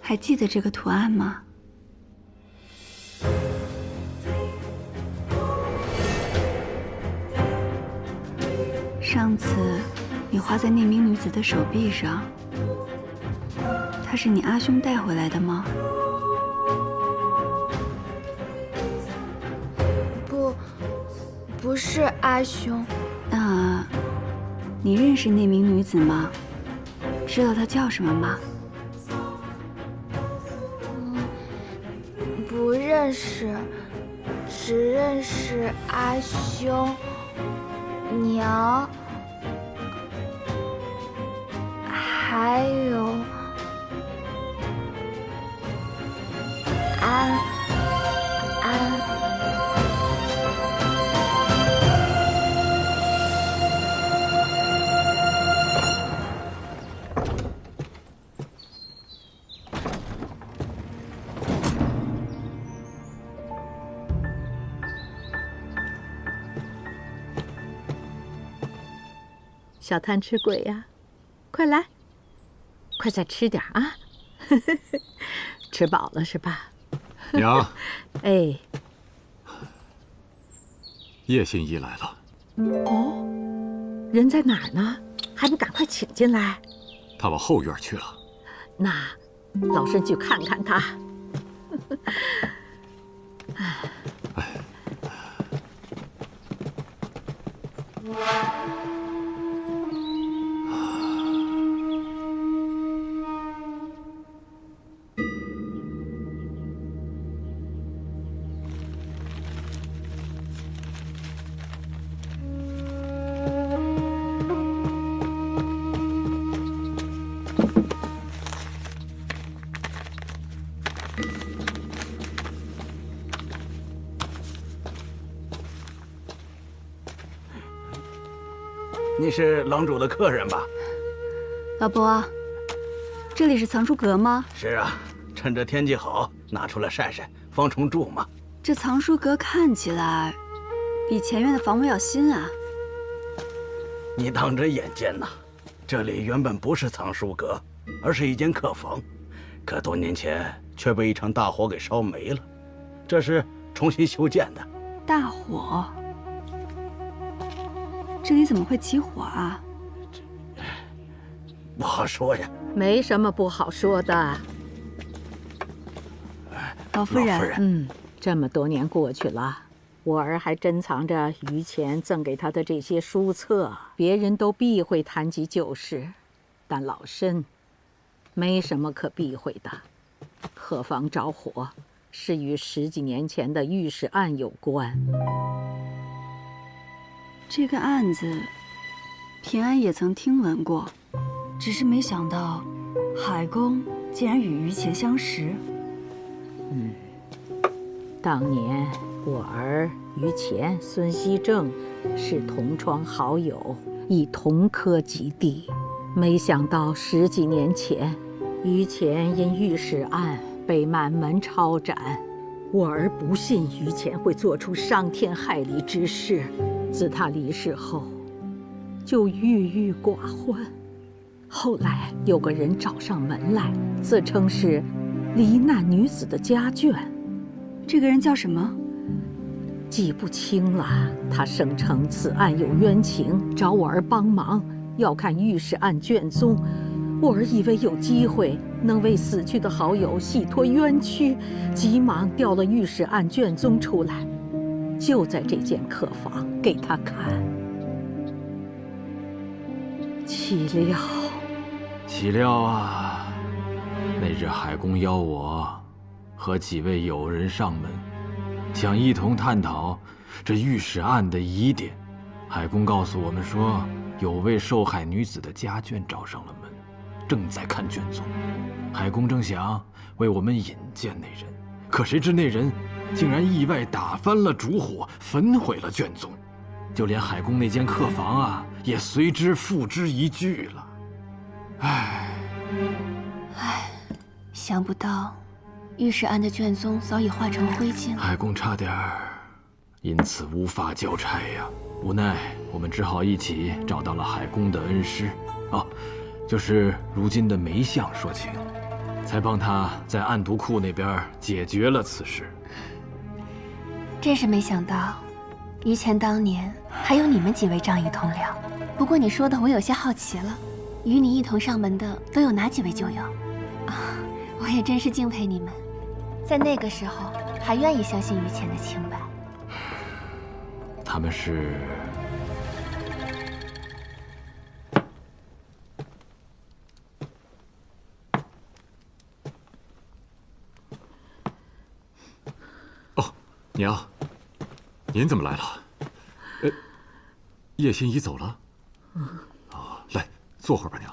还记得这个图案吗？上次你画在那名女子的手臂上，她是你阿兄带回来的吗？不是阿兄。那，你认识那名女子吗？知道她叫什么吗？ 不认识，只认识阿兄、娘，还有安。小贪吃鬼呀，快来，快再吃点啊！吃饱了是吧？娘，哎，叶信一来了。哦，人在哪儿呢？还不赶快请进来？他往后院去了。那老身去看看他。你是郎主的客人吧？老伯，这里是藏书阁吗？是啊，趁着天气好，拿出来晒晒，防虫蛀嘛。这藏书阁看起来比前院的房屋要新啊。你当真眼尖呐！这里原本不是藏书阁，而是一间客房，可多年前却被一场大火给烧没了，这是重新修建的。大火？这里怎么会起火啊？不好说呀。没什么不好说的。老夫人，这么多年过去了，我儿还珍藏着于谦赠给他的这些书册，别人都避讳谈及旧事，但老身没什么可避讳的。客房着火是与10几年前的御史案有关。这个案子，平安也曾听闻过，只是没想到海公竟然与于谦相识。当年我儿于谦、孙熙正是同窗好友，亦同科及第。没想到10几年前，于谦因御史案被满门抄斩，我儿不信于谦会做出伤天害理之事。自他离世后，就郁郁寡欢。后来有个人找上门来，自称是罹难女子的家眷。这个人叫什么？记不清了。他声称此案有冤情，找我儿帮忙，要看御史案卷宗。我儿以为有机会能为死去的好友洗脱冤屈，急忙调了御史案卷宗出来，就在这间客房给他看。岂料啊！那日海公邀我和几位友人上门，想一同探讨这御史案的疑点。海公告诉我们说，有位受害女子的家眷找上了门，正在看卷宗。海公正想为我们引荐那人，可谁知那人竟然意外打翻了烛火，焚毁了卷宗，就连海公那间客房啊，也随之付之一炬了。想不到御史案的卷宗早已化成灰烬了。海公差点因此无法交差呀，无奈我们只好一起找到了海公的恩师，就是如今的梅相说情，才帮他在案牍库那边解决了此事。真是没想到，于谦当年还有你们几位仗义同僚。不过你说的我有些好奇了，与你一同上门的都有哪几位旧友？我也真是敬佩你们，在那个时候还愿意相信于谦的清白。他们是……娘，您怎么来了？叶心怡走了？来，坐会儿吧，娘。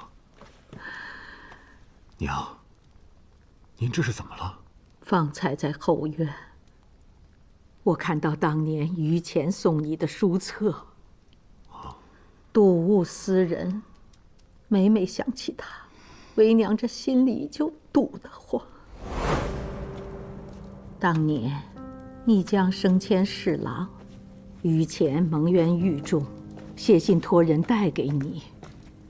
娘，您这是怎么了？方才在后院，我看到当年于谦送你的书册，睹物思人，每每想起他，为娘这心里就堵得慌。当年你将升迁侍郎，于谦蒙冤狱中，写信托人带给你。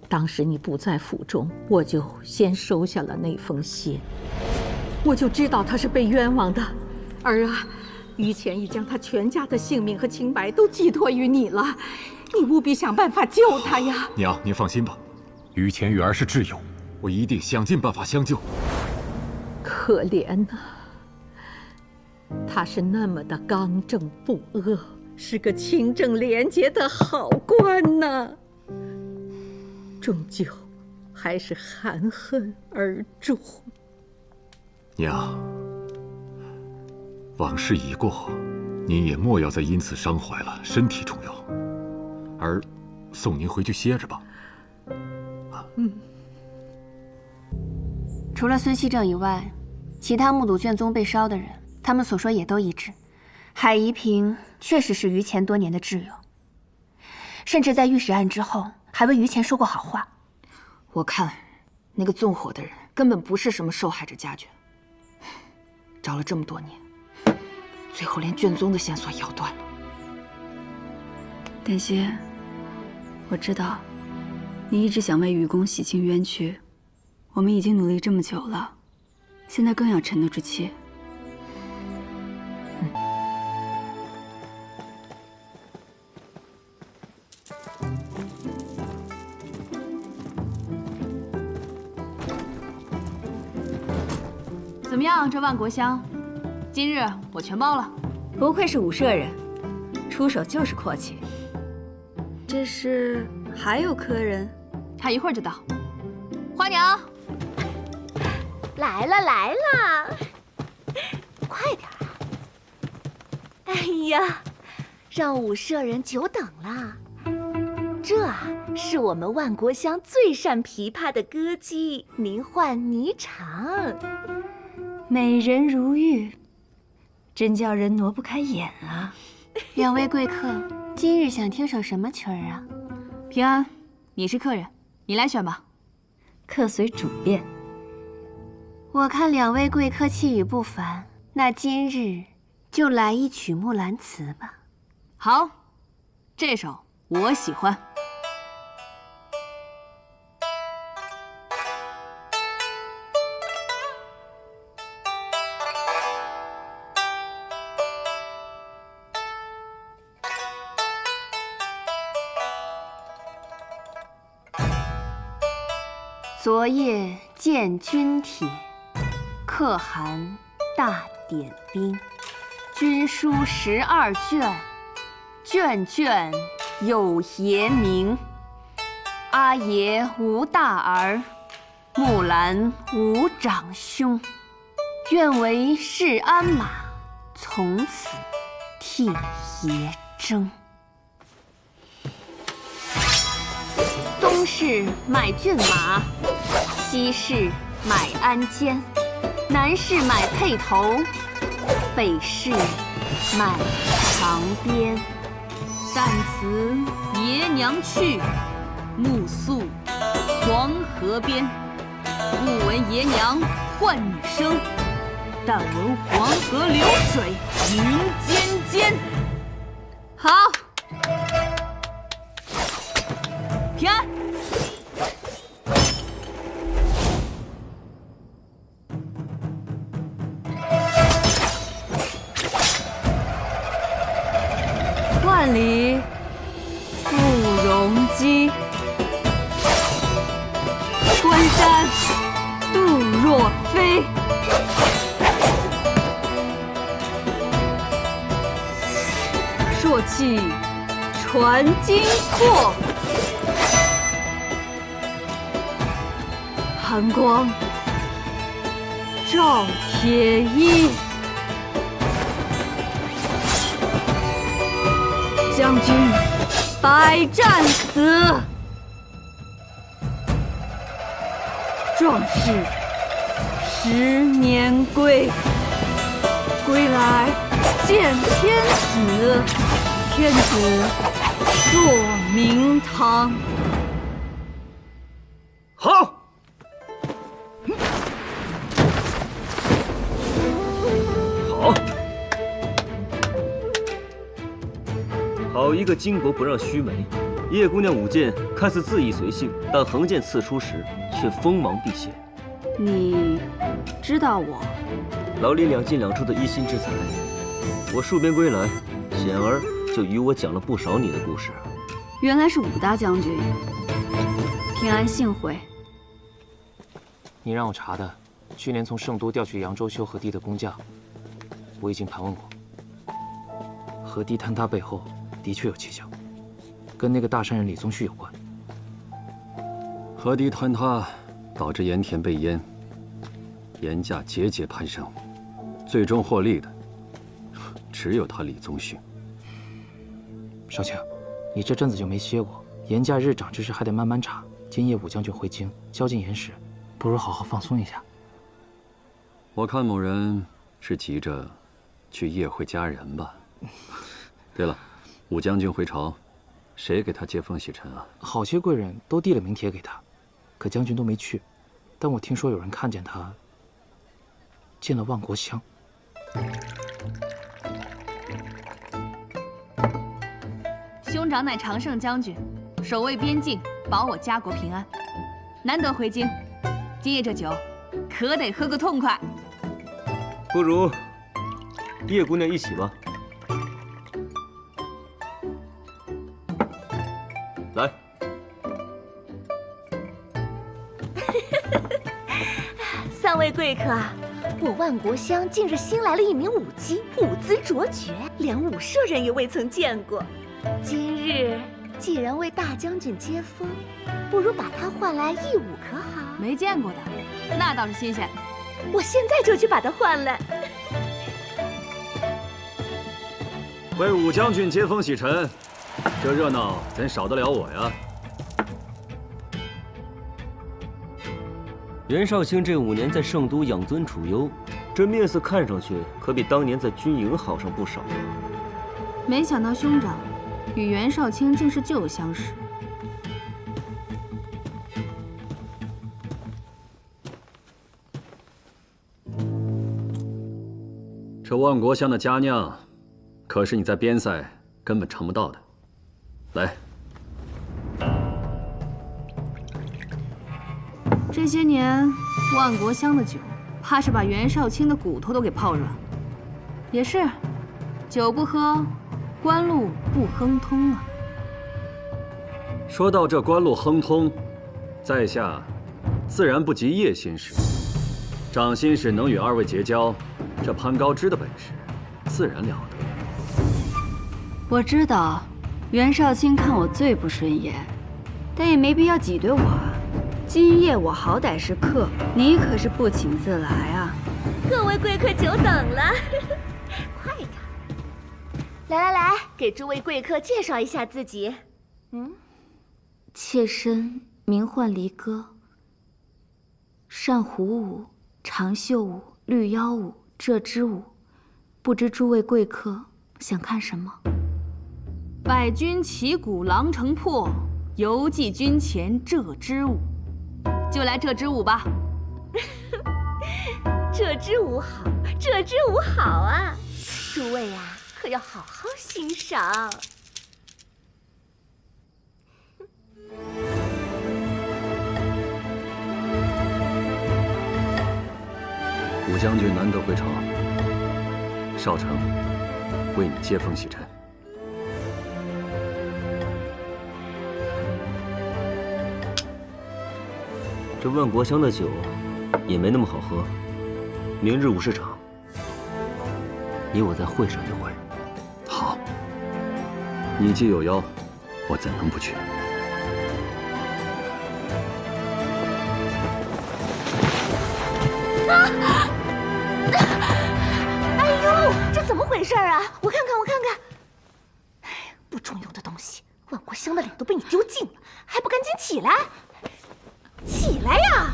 当时你不在府中，我就先收下了那封信，我就知道他是被冤枉的。儿啊，于谦已将他全家的性命和清白都寄托于你了，你务必想办法救他呀！娘，您放心吧，于谦与儿是挚友，我一定想尽办法相救。可怜呐，他是那么的刚正不阿，是个清正廉洁的好官呐，终究还是含恨而终。娘，往事已过，您也莫要再因此伤怀了，身体重要。儿送您回去歇着吧。除了孙熙正以外，其他目睹卷宗被烧的人，他们所说也都一致，海夷平确实是于前多年的挚友，甚至在御史案之后还为于前说过好话。我看那个纵火的人根本不是什么受害者家眷，找了这么多年，最后连卷宗的线索也要断了。丹心，我知道你一直想为愚公洗清冤屈，我们已经努力这么久了，现在更要沉得住气。怎么样，这万国香，今日我全包了。不愧是武社人，出手就是阔气。这是还有客人？他一会儿就到。花娘，来了来了，快点啊！哎呀，让武社人久等了。这啊，是我们万国乡最善琵琶的歌姬，名唤霓裳。美人如玉，真叫人挪不开眼啊！两位贵客，今日想听首什么曲儿啊？平安，你是客人，你来选吧。客随主便。我看两位贵客气宇不凡，那今日就来一曲《木兰辞》吧。好，这首我喜欢。昨夜见军帖，可汗大点兵。军书12卷，卷卷有爷名。阿爷无大儿，木兰无长兄。愿为市鞍马，从此替爷征。东市买骏马，西市买鞍鞯，南市买辔头，北市买长鞭。但辞爷娘去，暮宿黄河边。不闻爷娘唤女声，但闻黄河流水云间间。好，平安。万里不容机，关山度若飞。朔气传金阔，寒光照铁衣。将军百战死，壮士10年归。归来见天子，天子坐明堂。好。好。好一个巾帼不让须眉！叶姑娘舞剑看似恣意随性，但横剑刺出时却锋芒毕现。你知道我？老李2进2出的一心之才，我戍边归来，显儿就与我讲了不少你的故事。原来是武大将军，平安幸会。你让我查的，去年从圣都调去扬州修河堤的工匠，我已经盘问过。河堤坍塌背后的确有蹊跷，跟那个大善人李宗旭有关。河堤坍塌导致盐田被淹，盐价节节攀升，最终获利的只有他李宗旭。少卿，你这阵子就没歇过，盐价日涨之时还得慢慢查。今夜武将军回京，交进盐时，不如好好放松一下。我看某人是急着去夜会佳人吧。对了，武将军回朝，谁给他接风洗尘啊？好些贵人都递了名帖给他，可将军都没去。但我听说有人看见他进了万国乡。兄长乃常胜将军，守卫边境，保我家国平安。难得回京，今夜这酒可得喝个痛快。不如叶姑娘一起吧。来。三位贵客，我万国乡近日新来了一名舞姬，舞姿卓绝，连舞舍人也未曾见过。今日既然为大将军接风，不如把他换来一舞可好？没见过的，那倒是新鲜。我现在就去把他换来。为武将军接风洗尘，这热闹怎少得了我呀？袁绍兴这5年在圣都养尊处优，这面色看上去可比当年在军营好上不少啊。没想到兄长与袁绍卿竟是旧相识。这万国乡的佳酿，可是你在边塞根本尝不到的。来。这些年，万国乡的酒，怕是把袁绍卿的骨头都给泡软。也是，酒不喝，官路不亨通啊。说到这官路亨通，在下自然不及叶新使。长新使能与2位结交，这攀高枝的本事，自然了得。我知道，袁绍卿看我最不顺眼，但也没必要挤兑我啊。今夜我好歹是客，你可是不请自来啊！各位贵客久等了，快点！来，给诸位贵客介绍一下自己。妾身名唤离歌，善胡舞、长袖舞、绿腰舞、鹧鸪舞，不知诸位贵客想看什么？百军旗鼓狼城破，犹记军前鹧鸪舞。就来这支舞吧。这支舞好，这支舞好啊！诸位呀，可要好好欣赏。武将军难得回朝，少城为你接风洗尘。这万国乡的酒也没那么好喝。明日武士场，你我再会上一会。好，你既有邀，我怎能不去？哎呦，这怎么回事啊？我看看。哎，不中用的东西，万国乡的脸都被你丢尽了，还不赶紧起来！起来呀！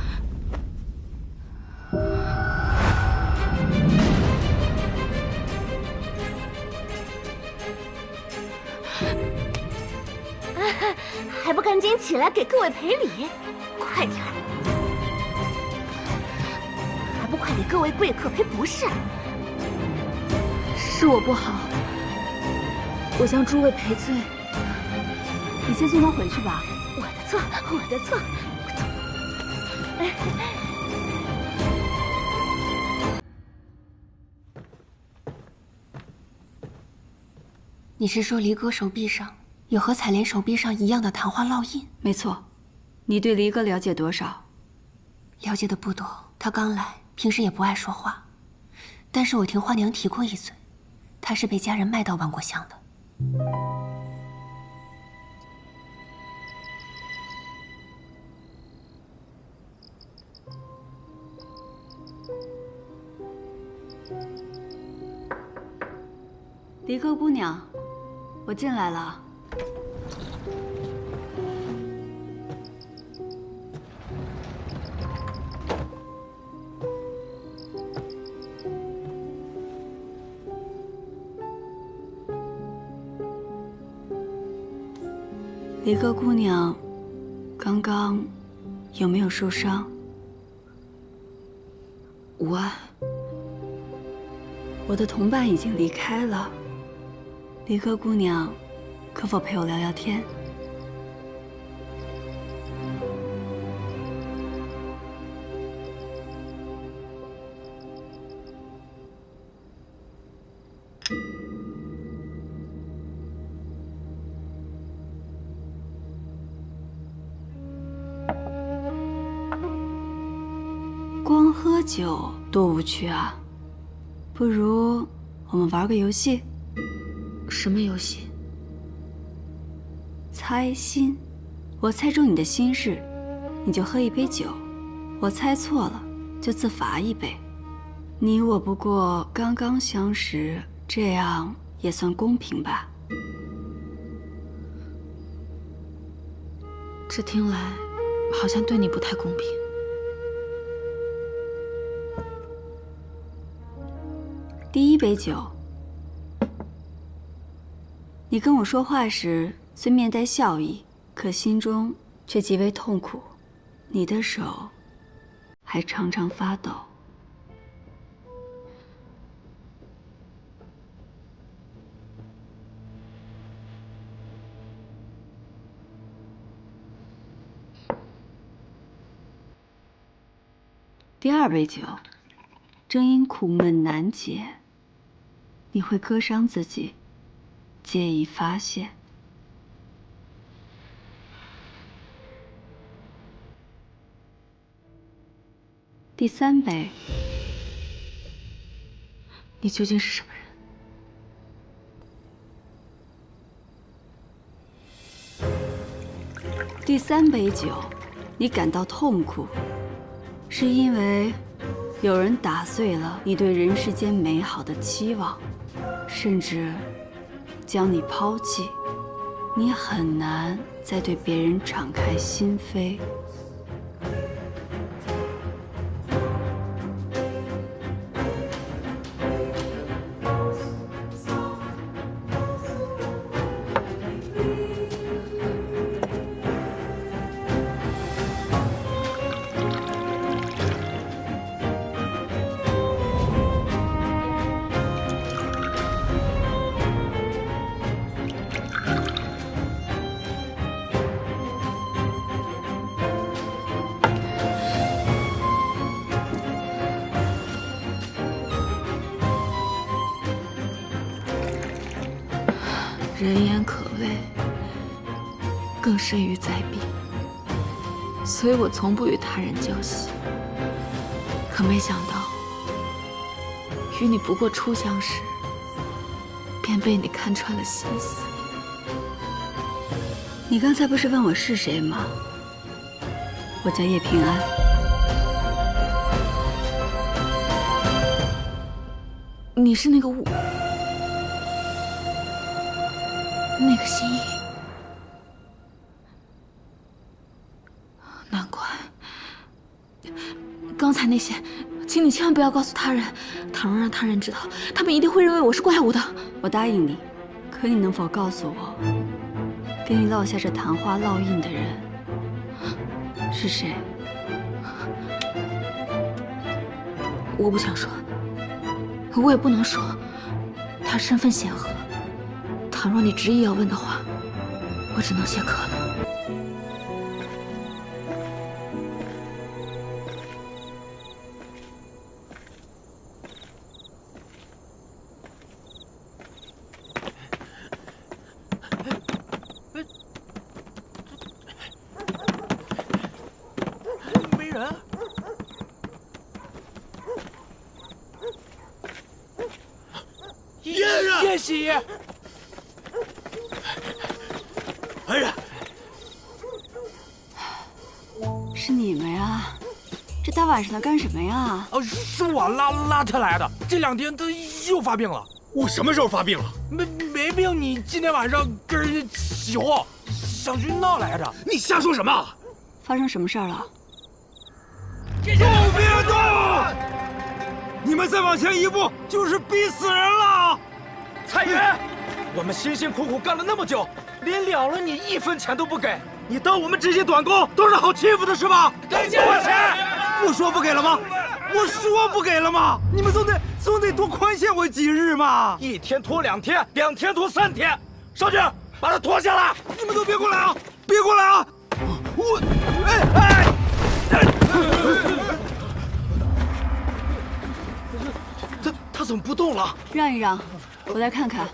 还不赶紧起来给各位赔礼！快点儿！还不快给各位贵客赔不是？是我不好，我向诸位赔罪。你先送他回去吧。我的错。你是说离哥手臂上有和采莲手臂上一样的昙花烙印？没错。你对离哥了解多少？了解的不多，他刚来，平时也不爱说话。但是我听花娘提过一嘴，他是被家人卖到万国乡的。离歌姑娘，我进来了。离歌姑娘刚刚有没有受伤？无碍。我的同伴已经离开了，离歌姑娘，可否陪我聊聊天？光喝酒多无趣啊！不如我们玩个游戏。什么游戏？猜心。我猜中你的心事，你就喝一杯酒；我猜错了，就自罚一杯。你我不过刚刚相识，这样也算公平吧？这听来好像对你不太公平。第一杯酒，你跟我说话时虽面带笑意，可心中却极为痛苦。你的手还常常发抖。第二杯酒，正因苦闷难解，你会割伤自己，借以发泄。第三杯，你究竟是什么人？第三杯酒，你感到痛苦，是因为有人打碎了你对人世间美好的期望，甚至将你抛弃，你很难再对别人敞开心扉。人言可畏，更甚于灾病，所以我从不与他人交心。可没想到，与你不过初相识，便被你看穿了心思。你刚才不是问我是谁吗？我叫叶平安。你是那个那个心意，难怪。刚才那些，请你千万不要告诉他人。倘若让他人知道，他们一定会认为我是怪物的。我答应你，可你能否告诉我，给你烙下这昙花烙印的人是谁？我不想说，我也不能说。他身份显赫。倘若你执意要问的话，我只能谢客了。没人。叶喜。哎呀，是你们呀！这大晚上的干什么呀？哦，是我拉他来的。这2天他又发病了。我什么时候发病了？没病，你今天晚上跟人家起哄，想去闹来着。你瞎说什么？发生什么事儿了？动别动！你们再往前一步，就是逼死人了。蔡元，我们辛辛苦苦干了那么久，临了了你1分钱都不给，你当我们这些短工都是好欺负的是吧？给我钱！我说不给了吗？我说不给了吗？你们总得多宽限我几日嘛！1天拖2天，2天拖3天。少军，把他拖下来！你们都别过来啊！别过来啊！我，他怎么不动了？让一让，我再看看。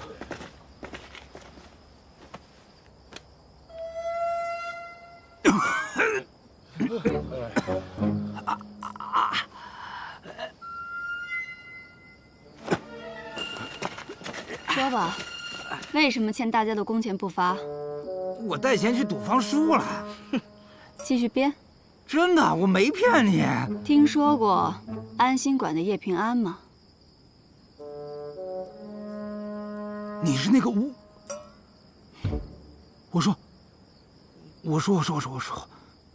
说吧，为什么欠大家的工钱不发？我带钱去赌方输了。继续编。真的，我没骗你。听说过安心馆的叶平安吗？你是那个吴？我说，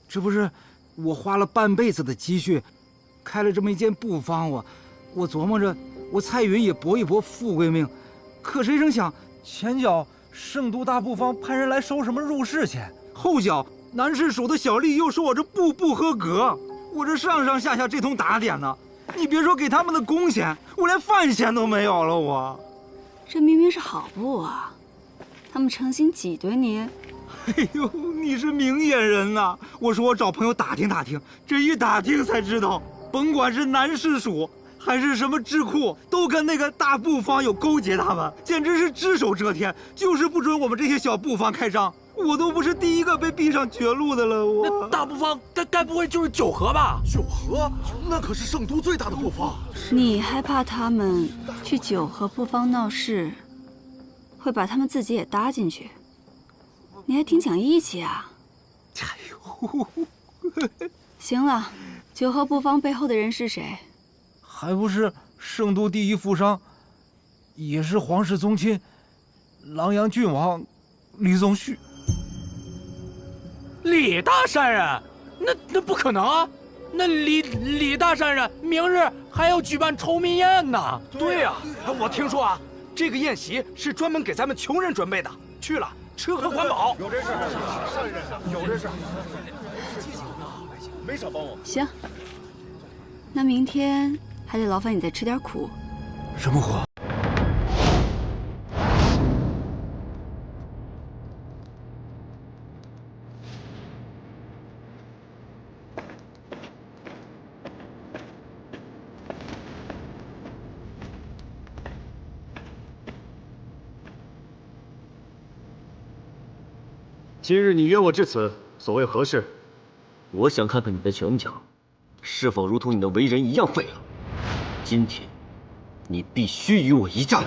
这不是我花了半辈子的积蓄，开了这么一间布坊，我琢磨着，我蔡云也搏一搏富贵命，可谁成想，前脚圣都大布坊派人来收什么入室钱，后脚南市署的小丽又说我这布不合格，我这上上下下这通打点呢，你别说给他们的工钱，我连饭钱都没有了，我。这明明是好布啊，他们诚心挤兑你。哎呦，你是明眼人呐！我说我找朋友打听打听，这一打听才知道，甭管是南市署还是什么智库，都跟那个大布坊有勾结，他们简直是只手遮天，就是不准我们这些小布坊开张。我都不是第一个被逼上绝路的了，我。那大布坊该不会就是九河吧？九河，那可是圣都最大的布坊。你还怕他们去九河布坊闹事，会把他们自己也搭进去？你还挺讲义气啊！哎呦，行了，九河布坊背后的人是谁？还不是圣都第一富商，也是皇室宗亲，琅琊郡王李宗旭。李大山人，那不可能啊！那李大山人明日还要举办酬民宴呢。对呀，我听说啊，这个宴席是专门给咱们穷人准备的，去了吃喝管饱。有这事，有这事，没少帮我。行，那明天还得劳烦你再吃点苦。什么苦？今日你约我至此，所谓何事？我想看看你的拳脚，是否如同你的为人一样废了。今天，你必须与我一战。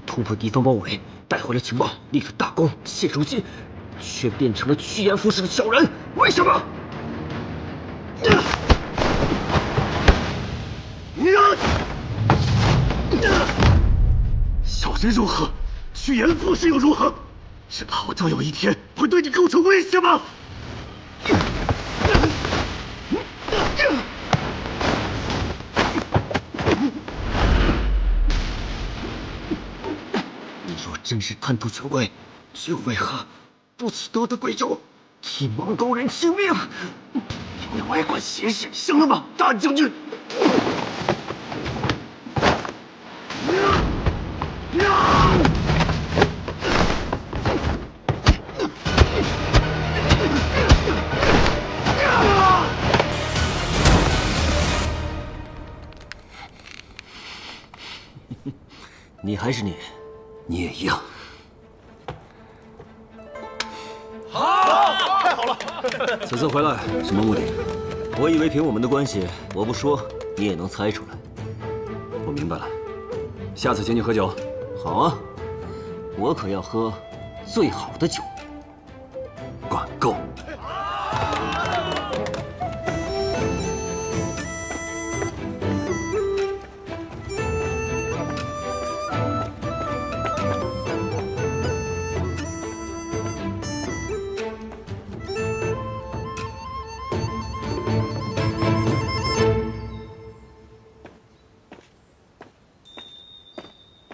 突破敌方包围，带回了情报，立了大功。现如今，却变成了趋炎附势的小人，为什么？小人如何？趋炎附势又如何？是怕我终有一天会对你构成威胁吗？真是贪图权位，又为何不辞多得贵重，替蒙高人请命？你外管闲事，行了吗，大将军？你还是你。你也一样。好，太好了！此次回来什么目的？我以为凭我们的关系，我不说你也能猜出来。我明白了，下次请你喝酒。好啊，我可要喝最好的酒。管够。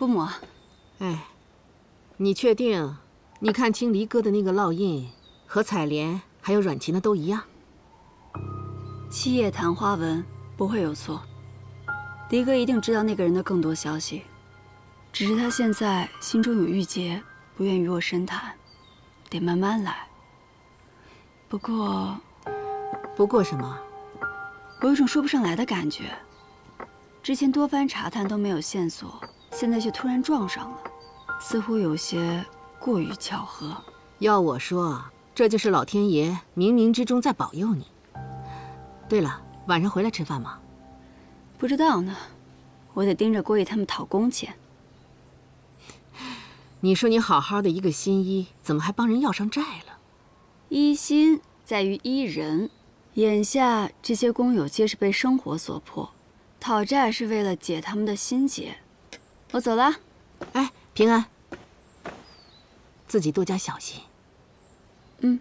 姑母，哎，你确定你看清离哥的那个烙印和采莲还有阮琴的都一样？七叶昙花纹不会有错。离哥一定知道那个人的更多消息，只是他现在心中有郁结，不愿与我深谈，得慢慢来。不过什么？我有种说不上来的感觉。之前多番查探都没有线索，现在却突然撞上了，似乎有些过于巧合。要我说，这就是老天爷冥冥之中在保佑你。对了，晚上回来吃饭吗？不知道呢，我得盯着郭毅他们讨工钱。你说你好好的一个新医，怎么还帮人要上债了？医心在于医人，眼下这些工友皆是被生活所迫，讨债是为了解他们的心结。我走了。哎，平安，自己多加小心。嗯。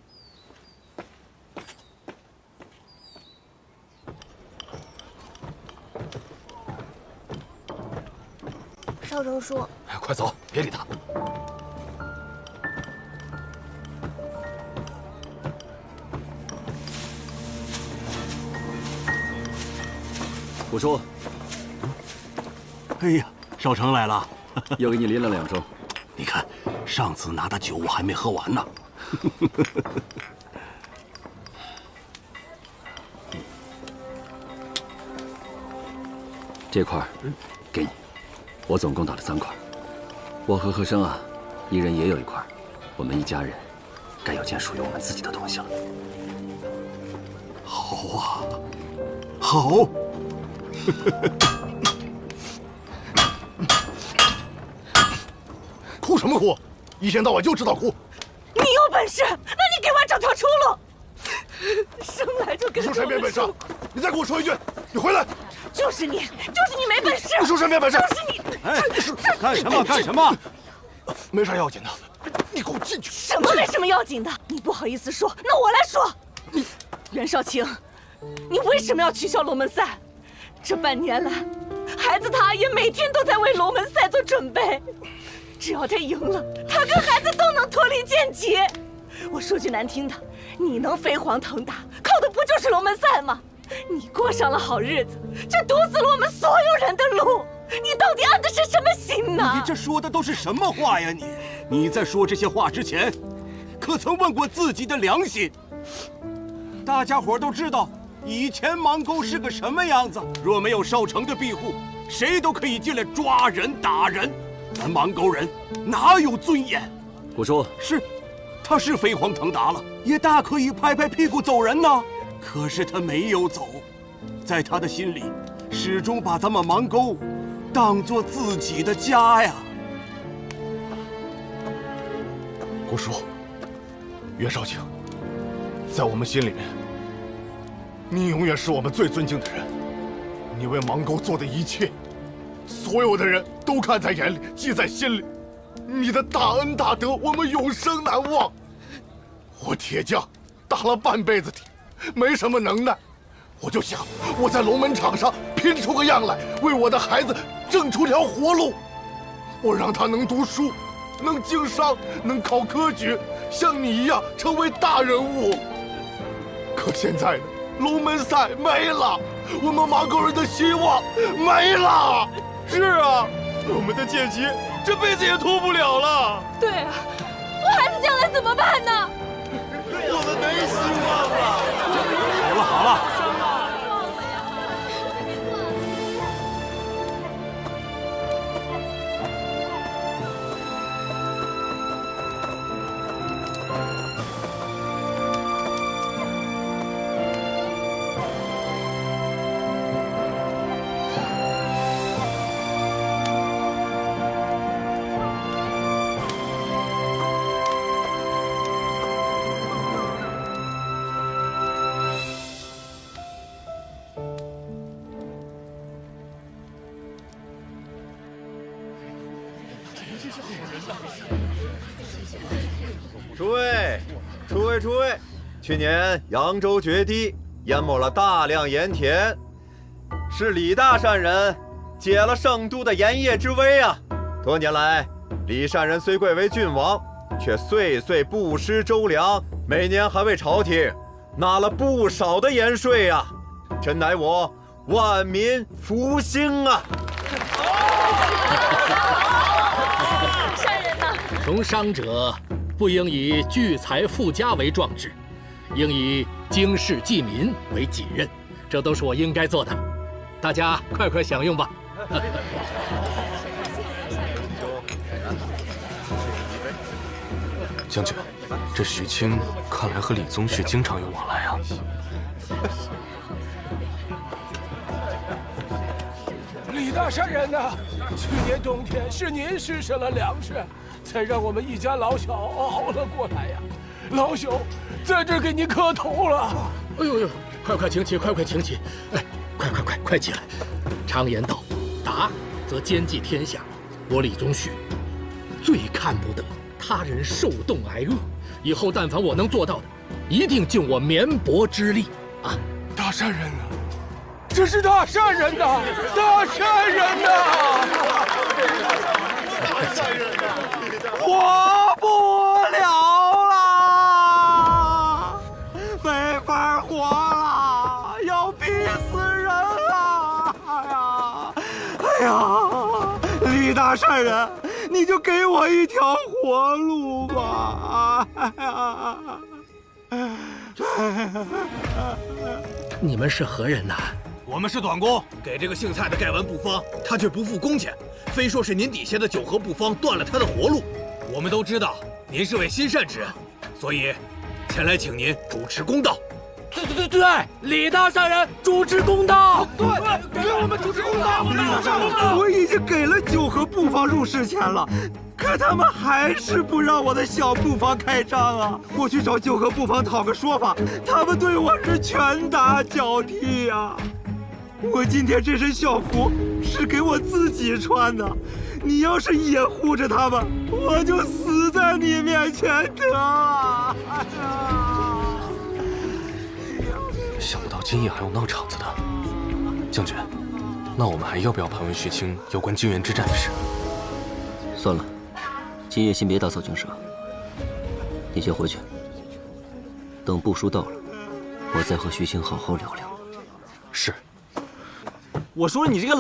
少周叔，快走，别理他。虎叔，哎呀，少成来了，又给你拎了2盅。你看，上次拿的酒我还没喝完呢。这块给你，我总共打了3块。我和和生啊，一人也有1块，我们一家人该有件属于我们自己的东西了。好啊，好。哭什么哭？一天到晚就知道哭。你有本事，那你给我找条出路。生来就跟你说谁没本事？你再给我说一句，你回来。就是你没本事。你说谁没本事？就是你。哎，干什么？干什么？没啥要紧的，你给我进去。什么没什么要紧的？你不好意思说，那我来说。袁少卿，你为什么要取消龙门赛？这半年来，孩子他也每天都在为龙门赛做准备。只要他赢了，他跟孩子都能脱离剑疾。我说句难听的，你能飞黄腾达，靠的不就是龙门赛吗？你过上了好日子，却堵死了我们所有人的路。你到底安的是什么心呢？你这说的都是什么话呀？你在说这些话之前，可曾问过自己的良心？大家伙都知道，以前邙沟是个什么样子。若没有少成的庇护，谁都可以进来抓人打人。咱邙沟人哪有尊严？虎叔，是，他是飞黄腾达了，也大可以拍拍屁股走人呢。可是他没有走，在他的心里，始终把咱们邙沟当作自己的家呀。虎叔，袁少卿，在我们心里面，你永远是我们最尊敬的人。你为邙沟做的一切，所有的人都看在眼里，记在心里。你的大恩大德，我们永生难忘。我铁匠打了半辈子铁，没什么能耐，我就想我在龙门场上拼出个样来，为我的孩子挣出条活路。我让他能读书，能经商，能考科举，像你一样成为大人物。可现在呢，龙门赛没了，我们邙沟人的希望没了。是啊，我们的剑疾这辈子也脱不了了。对啊，我孩子将来怎么办呢？我们没希望了。好了好了。诸位，去年扬州决堤，淹没了大量盐田，是李大善人解了圣都的盐业之危啊！多年来，李善人虽贵为郡王，却岁岁不失周粮，每年还为朝廷纳了不少的盐税啊！真乃我万民福星啊！善人呐，从商者不应以聚财富家为壮志，应以经世济民为己任，这都是我应该做的。大家快快享用吧。将军，这徐青看来和李宗旭经常有往来啊。李大善人呐，去年冬天是您施舍了粮食，才让我们一家老小熬了过来呀。老朽在这给您磕头了。哎呦呦，快请起，快请起！哎，快起来！常言道，达则兼济天下。我李宗旭最看不得他人受冻挨饿，以后但凡我能做到的，一定尽我绵薄之力啊！大善人啊，这是大善人呐，大善人呐！活不了了，没法活了，要逼死人了！哎呀，李大善人，你就给我一条活路吧！你们是何人呐？我们是短工，给这个姓蔡的盖完布方，他却不付工钱，非说是您底下的九合布方断了他的活路。我们都知道您是位心善之人，所以前来请您主持公道。对，李大善人主持公道。对，给我们主持公道！我已经给了九合布方入市钱了，可他们还是不让我的小布方开张啊！我去找九合布方讨个说法，他们对我是拳打脚踢呀！我今天这身校服是给我自己穿的，你要是也护着他们，我就死在你面前得啊！想不到今夜还有闹场子的，将军，那我们还要不要盘问徐青有关泾原之战的事？算了，今夜先别打草惊蛇，你先回去，等布书到了，我再和徐青好好聊聊。是。我说你这个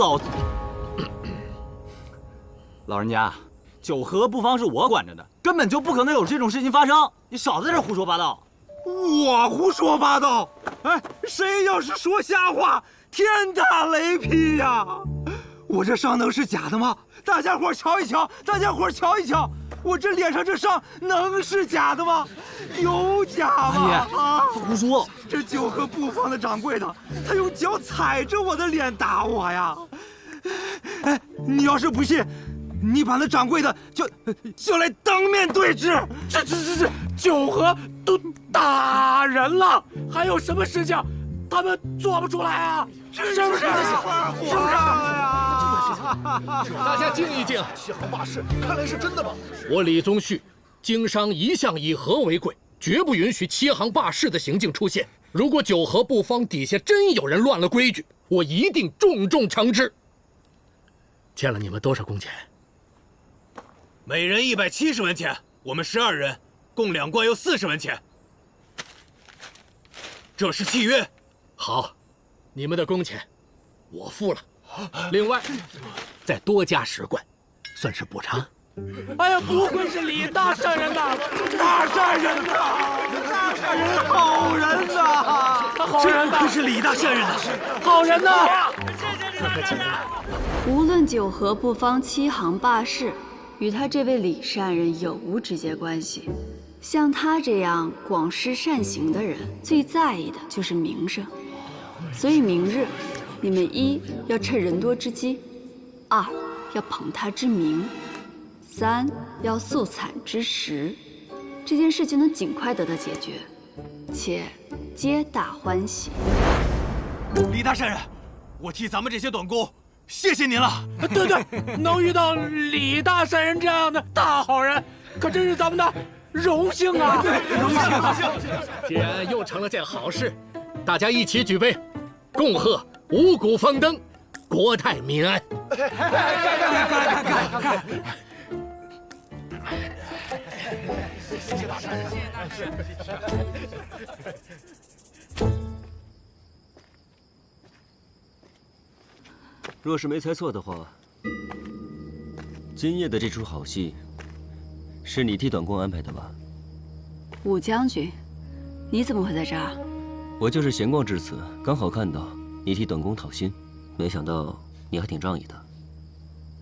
老人家，九合布方是我管着的，根本就不可能有这种事情发生，你少在这胡说八道。我胡说八道？哎，谁要是说瞎话，天打雷劈呀！我这伤能是假的吗？大家伙瞧一瞧，我这脸上这伤能是假的吗？有假吗？阿爷，胡说！这九合布方的掌柜的，他用脚踩着我的脸打我呀！哎，你要是不信，你把那掌柜的叫来当面对质。这九合都打人了，还有什么事情他们做不出来啊？是不是？是不是？大家静一静。西行霸市，看来是真的吧？我李宗旭经商一向以和为贵，绝不允许欺行霸市的行径出现。如果九合布方底下真有人乱了规矩，我一定重重惩治。欠了你们多少工钱？每人170文钱，我们12人，共2贯又40文钱。这是契约。好，你们的工钱我付了，另外再多加10贯，算是补偿。哎呀，不愧是李大善人呐！大善人呐！大善人，好人呐！好人呐！这是李大善人呐！好人呐！无论九合布方欺行霸市，与他这位李善人有无直接关系？像他这样广施善行的人，最在意的就是名声。所以明日，你们1要趁人多之机，2要捧他之名，3要素惨之实。这件事情能尽快得到解决，且皆大欢喜。李大善人，我替咱们这些短工谢谢您了。对，能遇到李大善人这样的大好人，可真是咱们的荣幸啊！荣幸。既然又成了件好事，大家一起举杯，恭贺五谷丰登，国泰民安。干！谢谢大山人，谢谢大师。若是没猜错的话，今夜的这出好戏，是你替短工安排的吧？武将军，你怎么会在这儿？我就是闲逛至此，刚好看到你替短工讨薪，没想到你还挺仗义的。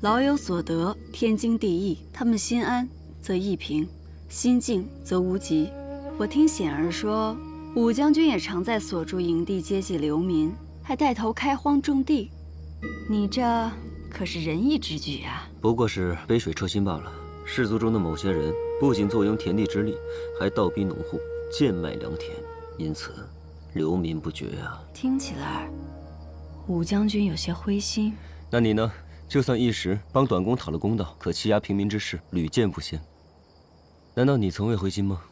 老有所得，天经地义。他们心安则意平，心静则无疾。我听显儿说，武将军也常在所住营地接济流民，还带头开荒种地。你这可是仁义之举啊！不过是杯水车薪罢了。士族中的某些人不仅坐拥田地之利，还倒逼农户贱卖良田，因此流民不绝啊。听起来，武将军有些灰心。那你呢？就算一时帮短工讨了公道，可欺压平民之事屡见不鲜。难道你从未灰心吗？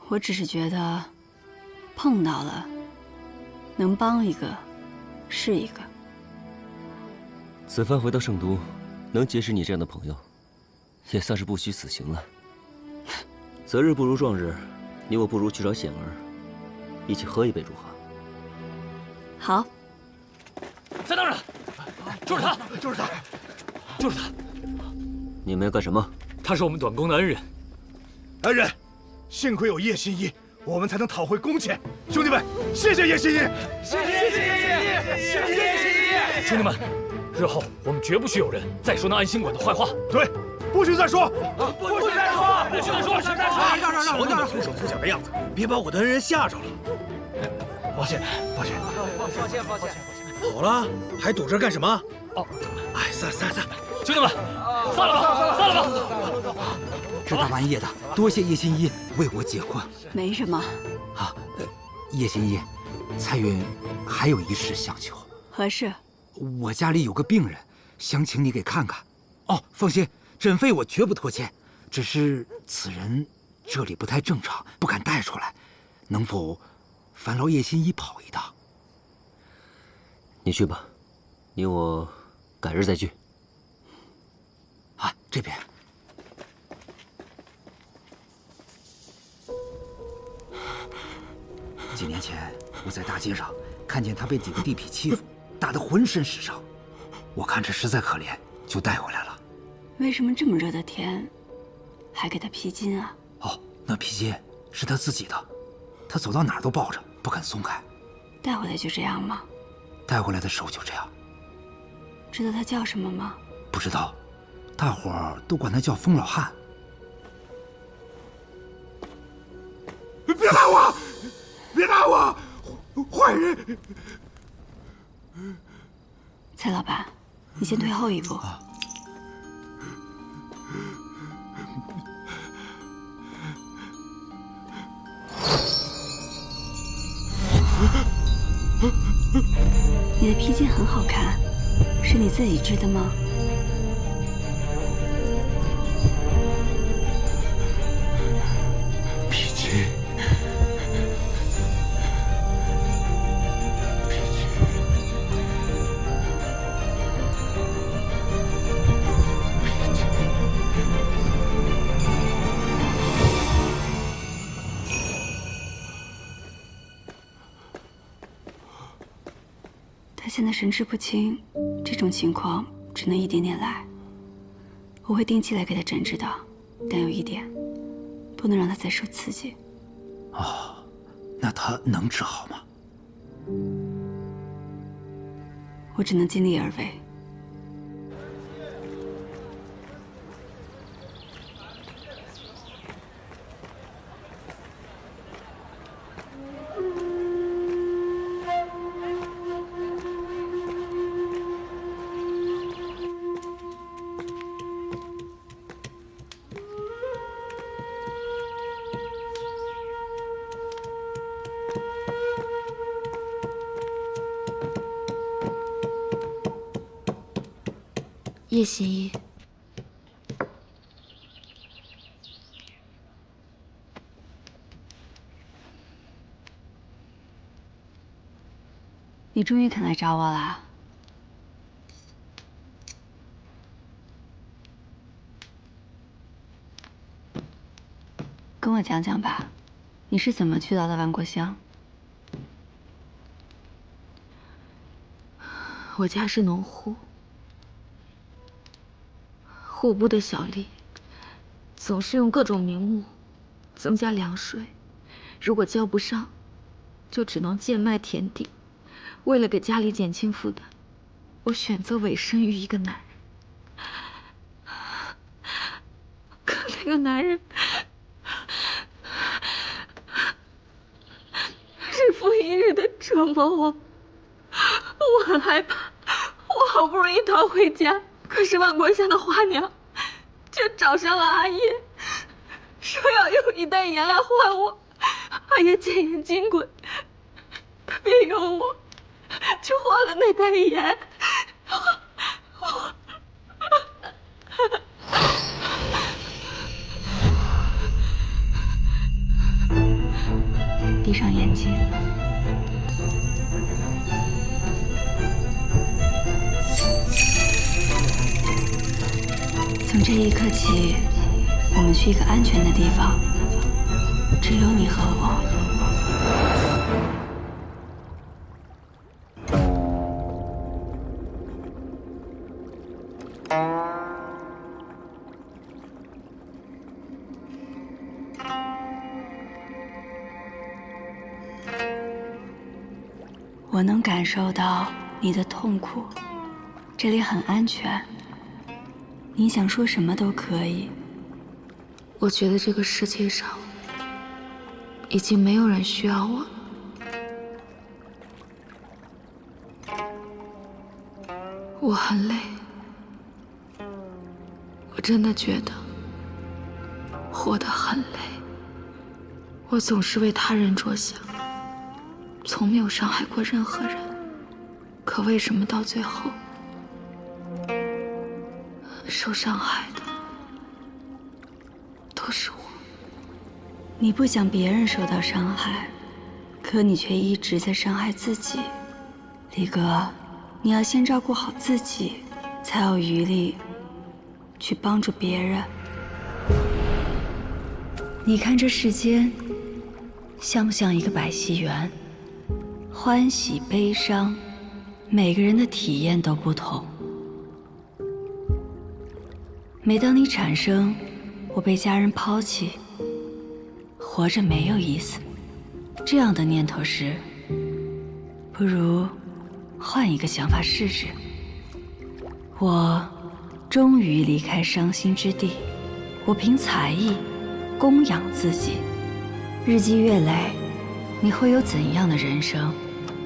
我只是觉得，碰到了，能帮一个，是一个。此番回到圣都，能结识你这样的朋友，也算是不虚此行了。择日不如撞日，你我不如去找显儿，一起喝一杯如何？好。在哪儿呢？就是他，就是他，就是他！你们要干什么？他是我们短工的恩人。恩人，幸亏有叶新一，我们才能讨回工钱。兄弟们，谢谢叶新一！谢谢叶新一！谢谢叶新一！兄弟们，日后我们绝不许有人再说那安心馆的坏话。对，不许再说！不许再说！不许再说！瞧你们粗手粗脚的样子，别把我的恩人吓着了。抱歉。好了，还堵这干什么？哦，哎，散，兄弟们，散了吧！这大半夜的，多谢叶新一为我解困。没什么。啊，叶新一，彩云还有一事相求。何事？我家里有个病人，想请你给看看。哦，放心，诊费我绝不拖欠。只是此人这里不太正常，不敢带出来，能否烦劳叶新一跑一趟？你去吧，你我改日再聚。啊，这边。几年前，我在大街上看见他被几个地痞欺负，打得浑身是伤。我看着实在可怜，就带回来了。为什么这么热的天，还给他披巾啊？哦，那披巾是他自己的，他走到哪儿都抱着，不肯松开。带回来就这样吗？带回来的时候就这样。知道他叫什么吗？不知道，大伙儿都管他叫疯老汉。别打我！别打我！坏人！蔡老板，你先退后一步。你的披巾很好看，是你自己织的吗？披巾。他现在神志不清，这种情况只能一点点来。我会定期来给他诊治的，但有一点，不能让他再受刺激。哦，那他能治好吗？我只能尽力而为。叶新一，你终于肯来找我啦。跟我讲讲吧，你是怎么去到的万国乡？我家是农户，户部的小吏总是用各种名目增加粮税，如果交不上，就只能贱卖田地。为了给家里减轻负担，我选择委身于一个男人。可那个男人日复一日的折磨我，我很害怕。我好不容易逃回家，可是万国乡的花娘却找上了阿叶，说要用一袋盐来换我。阿叶见盐金贵，他便用我去换了那袋盐。闭上眼睛。从这一刻起，我们去一个安全的地方，只有你和我。我能感受到你的痛苦，这里很安全。你想说什么都可以。我觉得这个世界上已经没有人需要我了。我很累，我真的觉得活得很累。我总是为他人着想，从没有伤害过任何人。可为什么到最后，受伤害的都是我？你不想别人受到伤害，可你却一直在伤害自己。李哥，你要先照顾好自己，才有余力去帮助别人。你看这世间像不像一个百戏园？欢喜悲伤，每个人的体验都不同。每当你产生我被家人抛弃，活着没有意思这样的念头时，不如换一个想法试试。我终于离开伤心之地，我凭才艺供养自己，日积月累，你会有怎样的人生，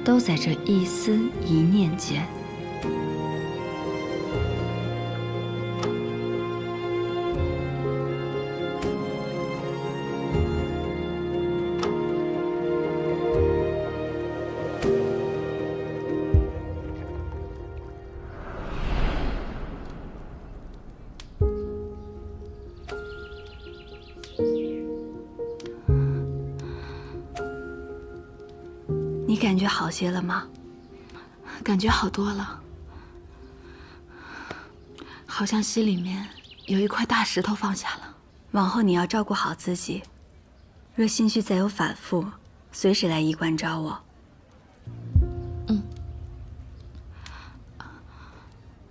都在这一思一念间。你感觉好些了吗？感觉好多了，好像心里面有一块大石头放下了。往后你要照顾好自己，若心绪再有反复，随时来医馆找我。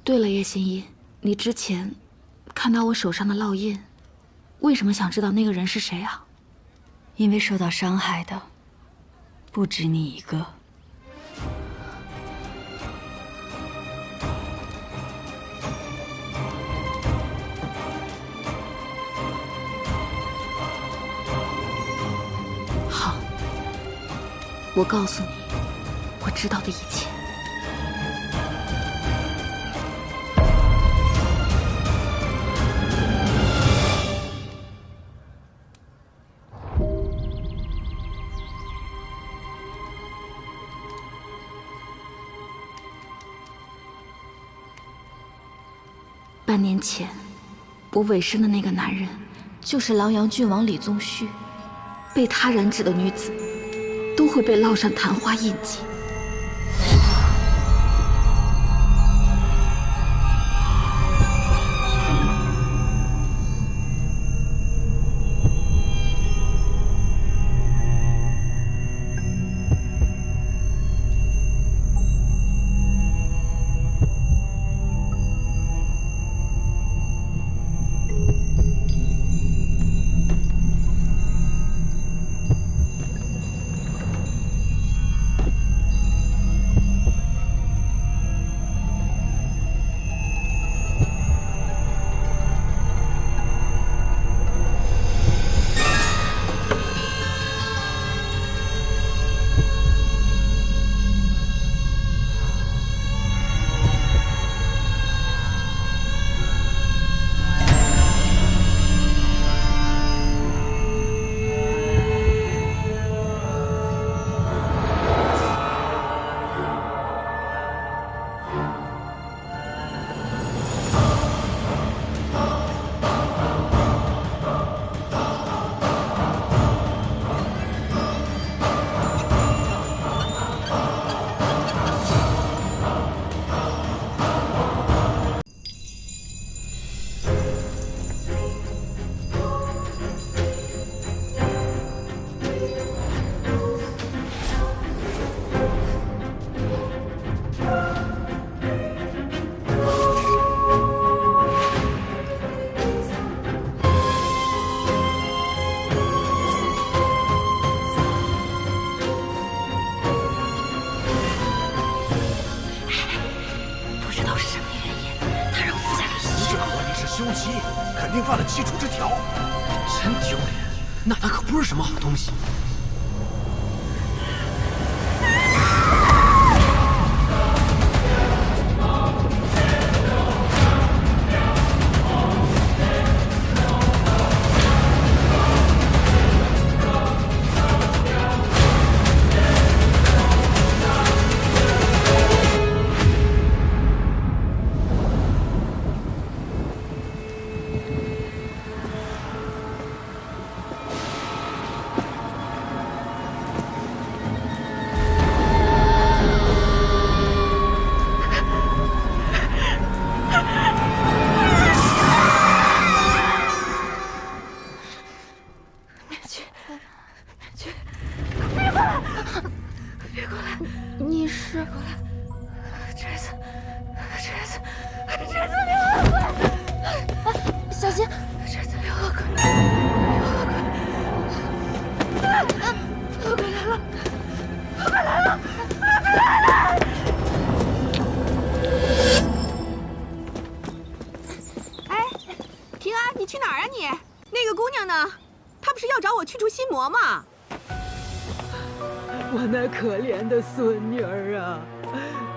对了，叶心怡，你之前看到我手上的烙印，为什么想知道那个人是谁啊？因为受到伤害的不止你一个。好，我告诉你我知道的一切。半年前，我委身的那个男人，就是琅琊郡王李宗旭。被他染指的女子，都会被烙上昙花印记。休妻，肯定犯了7处之条。真丢脸！那他可不是什么好东西。我那可怜的孙女儿啊，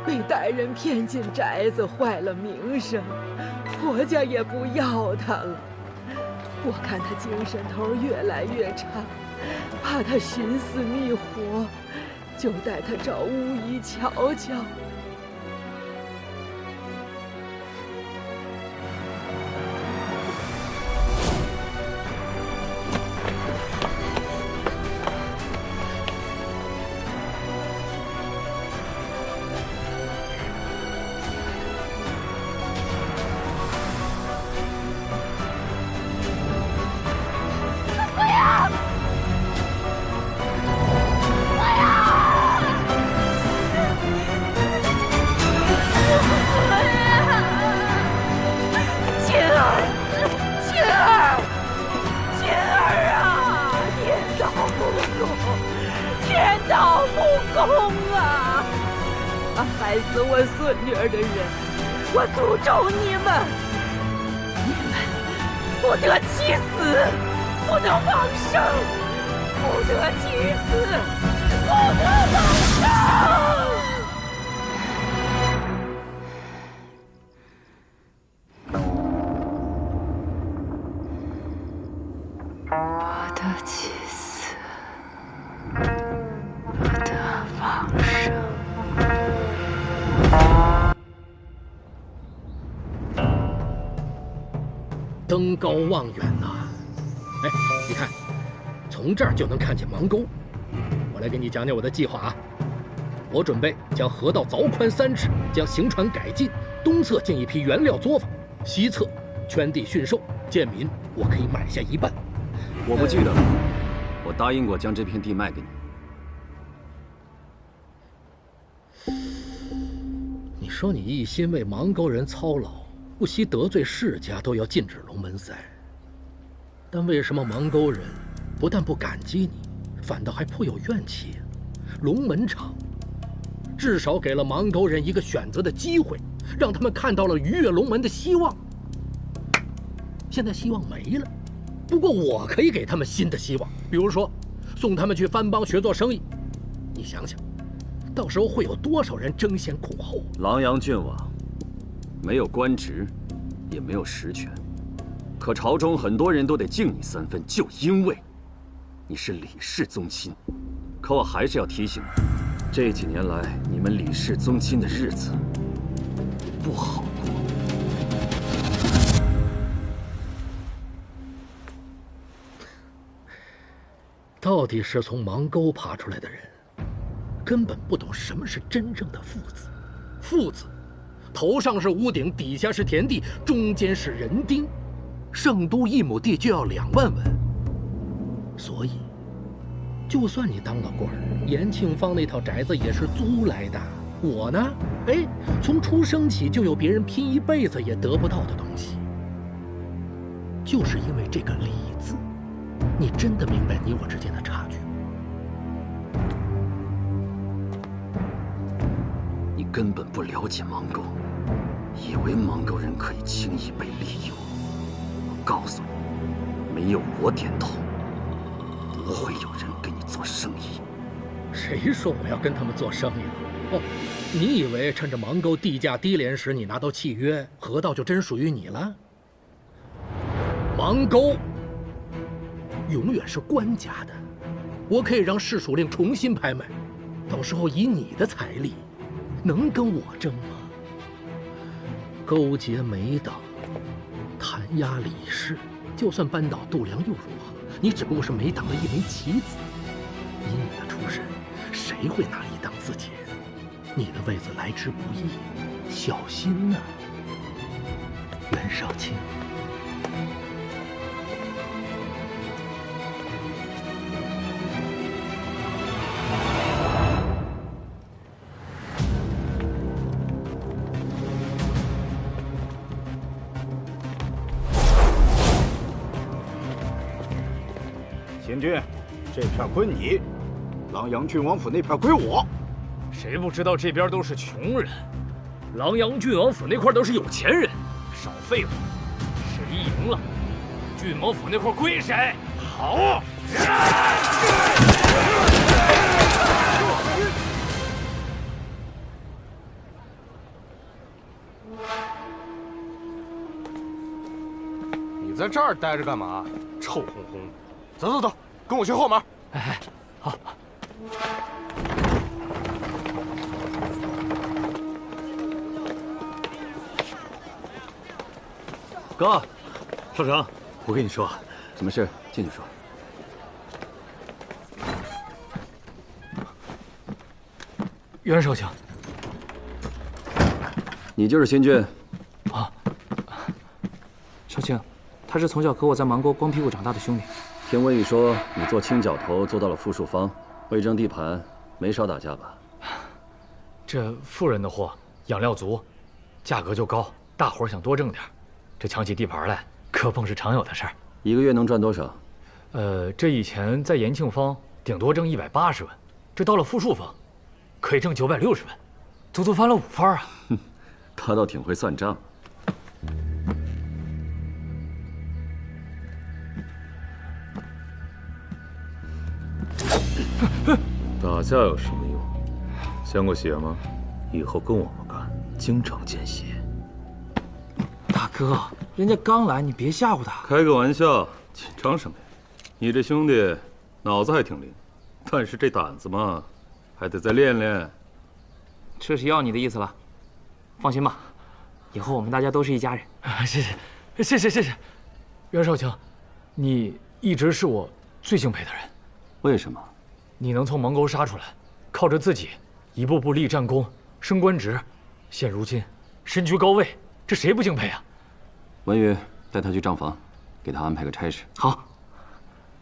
被歹人骗进宅子，坏了名声，婆家也不要她了。我看她精神头越来越差，怕她寻死觅活，就带她找巫医瞧瞧。害死我孙女儿的人，我诅咒你们！你们不得其死，不得往生，不得其死，不得往生！不得其死，不得往生。登高望远呐！哎，你看，从这儿就能看见邙沟。我来给你讲讲我的计划啊。我准备将河道凿宽3尺，将行船改进，东侧建一批原料作坊，西侧圈地驯兽，贱民我可以买下1半。我不记得了，我答应过将这片地卖给你。你说你一心为邙沟人操劳，不惜得罪世家都要禁止龙门赛，但为什么邙沟人不但不感激你，反倒还颇有怨气呀？龙门场至少给了邙沟人一个选择的机会，让他们看到了逾越龙门的希望。现在希望没了，不过我可以给他们新的希望，比如说送他们去番邦学做生意。你想想，到时候会有多少人争先恐后？琅琊郡王没有官职，也没有实权，可朝中很多人都得敬你3分，就因为你是李氏宗亲。可我还是要提醒你，这几年来你们李氏宗亲的日子不好过。到底是从邙沟爬出来的人，根本不懂什么是真正的父子。父子，头上是屋顶，底下是田地，中间是人丁。圣都1亩地就要2万文，所以，就算你当了官儿，延庆坊那套宅子也是租来的。我呢，哎，从出生起就有别人拼一辈子也得不到的东西。就是因为这个“李”字，你真的明白你我之间的差距吗？你根本不了解邙沟，以为邙沟人可以轻易被利用。告诉你，没有我点头，不会有人跟你做生意。谁说我要跟他们做生意了？哦，你以为趁着芒沟地价低廉时，你拿到契约，河道就真属于你了？芒沟永远是官家的，我可以让市属令重新拍卖，到时候以你的财力，能跟我争吗？勾结美党，弹压李氏，就算扳倒度量又如何？你只不过是美党的一枚棋子。以你的出身，谁会拿你当自己人？你的位子来之不易，小心呐，袁绍卿。秦军，这片归你，狼阳郡王府那片归我。谁不知道这边都是穷人，狼阳郡王府那块都是有钱人。少废话，谁赢了，郡王府那块归谁。好。你在这儿待着干嘛？臭烘烘！走走走，跟我去后门。哎，好。哥，少成，我跟你说，什么事？进去说。袁少卿，你就是新俊？啊，少卿，他是从小和我在芒沟光屁股长大的兄弟。听温宇说，你做清剿头做到了富庶方，为争地盘，没少打架吧？这富人的货养料足，价格就高，大伙儿想多挣点，这抢起地盘来，可碰是常有的事儿。一个月能赚多少？这以前在延庆坊顶多挣180万，这到了富庶坊，可以挣960万，足足翻了5番啊！哼，他倒挺会算账。打架有什么用？见过血吗？以后跟我们干，经常见血。大哥，人家刚来，你别吓唬他。开个玩笑，紧张什么呀？你这兄弟脑子还挺灵，但是这胆子嘛，还得再练练。这是要你的意思了。放心吧，以后我们大家都是一家人。谢谢，谢谢，谢谢。袁少卿，你一直是我最敬佩的人。为什么？你能从芒沟杀出来，靠着自己一步步立战功、升官职，现如今身居高位，这谁不敬佩啊？文宇，带他去账房，给他安排个差事。好，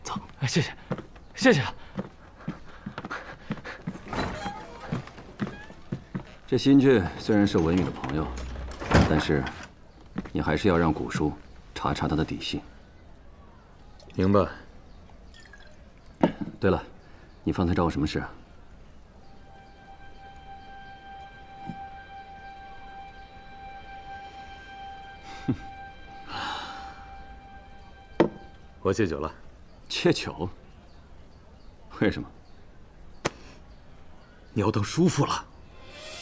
走。谢谢，谢谢。这新俊虽然是文宇的朋友，但是你还是要让古叔查查他的底细。明白。对了，你方才找我什么事啊？我戒酒了。戒酒？为什么？你要当叔父了。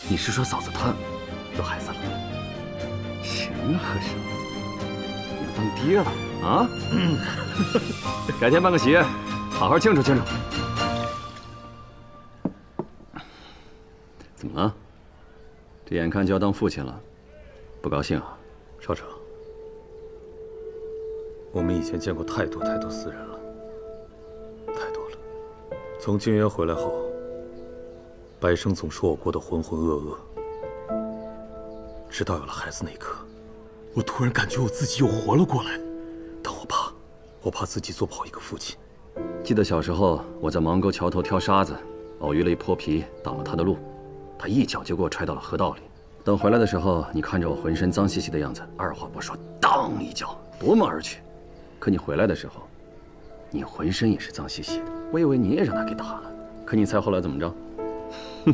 你是说嫂子她有孩子了？什么和什么？你要当爹了啊？改天办个喜宴，好好庆祝庆祝。怎么了？这眼看就要当父亲了，不高兴啊？少成，我们以前见过太多太多死人了，太多了。从金元回来后，白生总说我过得浑浑噩噩，直到有了孩子那一刻，我突然感觉我自己又活了过来。但我怕自己做不好一个父亲。记得小时候我在芒沟桥头挑沙子，偶遇了一泼皮，挡了他的路，他一脚就给我踹到了河道里。等回来的时候，你看着我浑身脏兮兮的样子，二话不说，当一脚夺门而去。可你回来的时候，你浑身也是脏兮兮的，我以为你也让他给打了。可你猜后来怎么着？哼，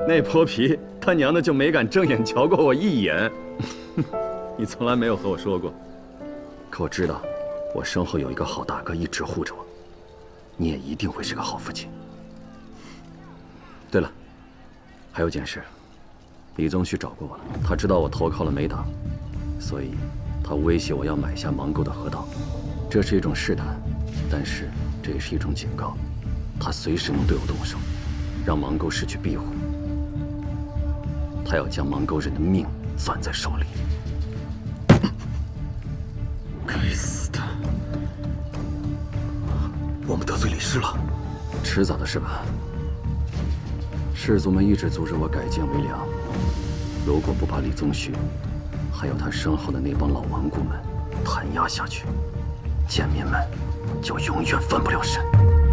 那泼皮他娘的就没敢正眼瞧过我一眼。你从来没有和我说过。可我知道，我身后有一个好大哥一直护着我，你也一定会是个好父亲。对了，还有件事，李宗旭找过我了，他知道我投靠了梅党，所以他威胁我要买下芒沟的河道。这是一种试探，但是这也是一种警告，他随时能对我动手，让芒沟失去庇护。他要将芒沟人的命攥在手里。该死的！我们得罪李氏了，迟早的事吧。氏族们一直阻止我改建为良，如果不把李宗旭，还有他身后的那帮老顽固们弹压下去，贱民们就永远翻不了身。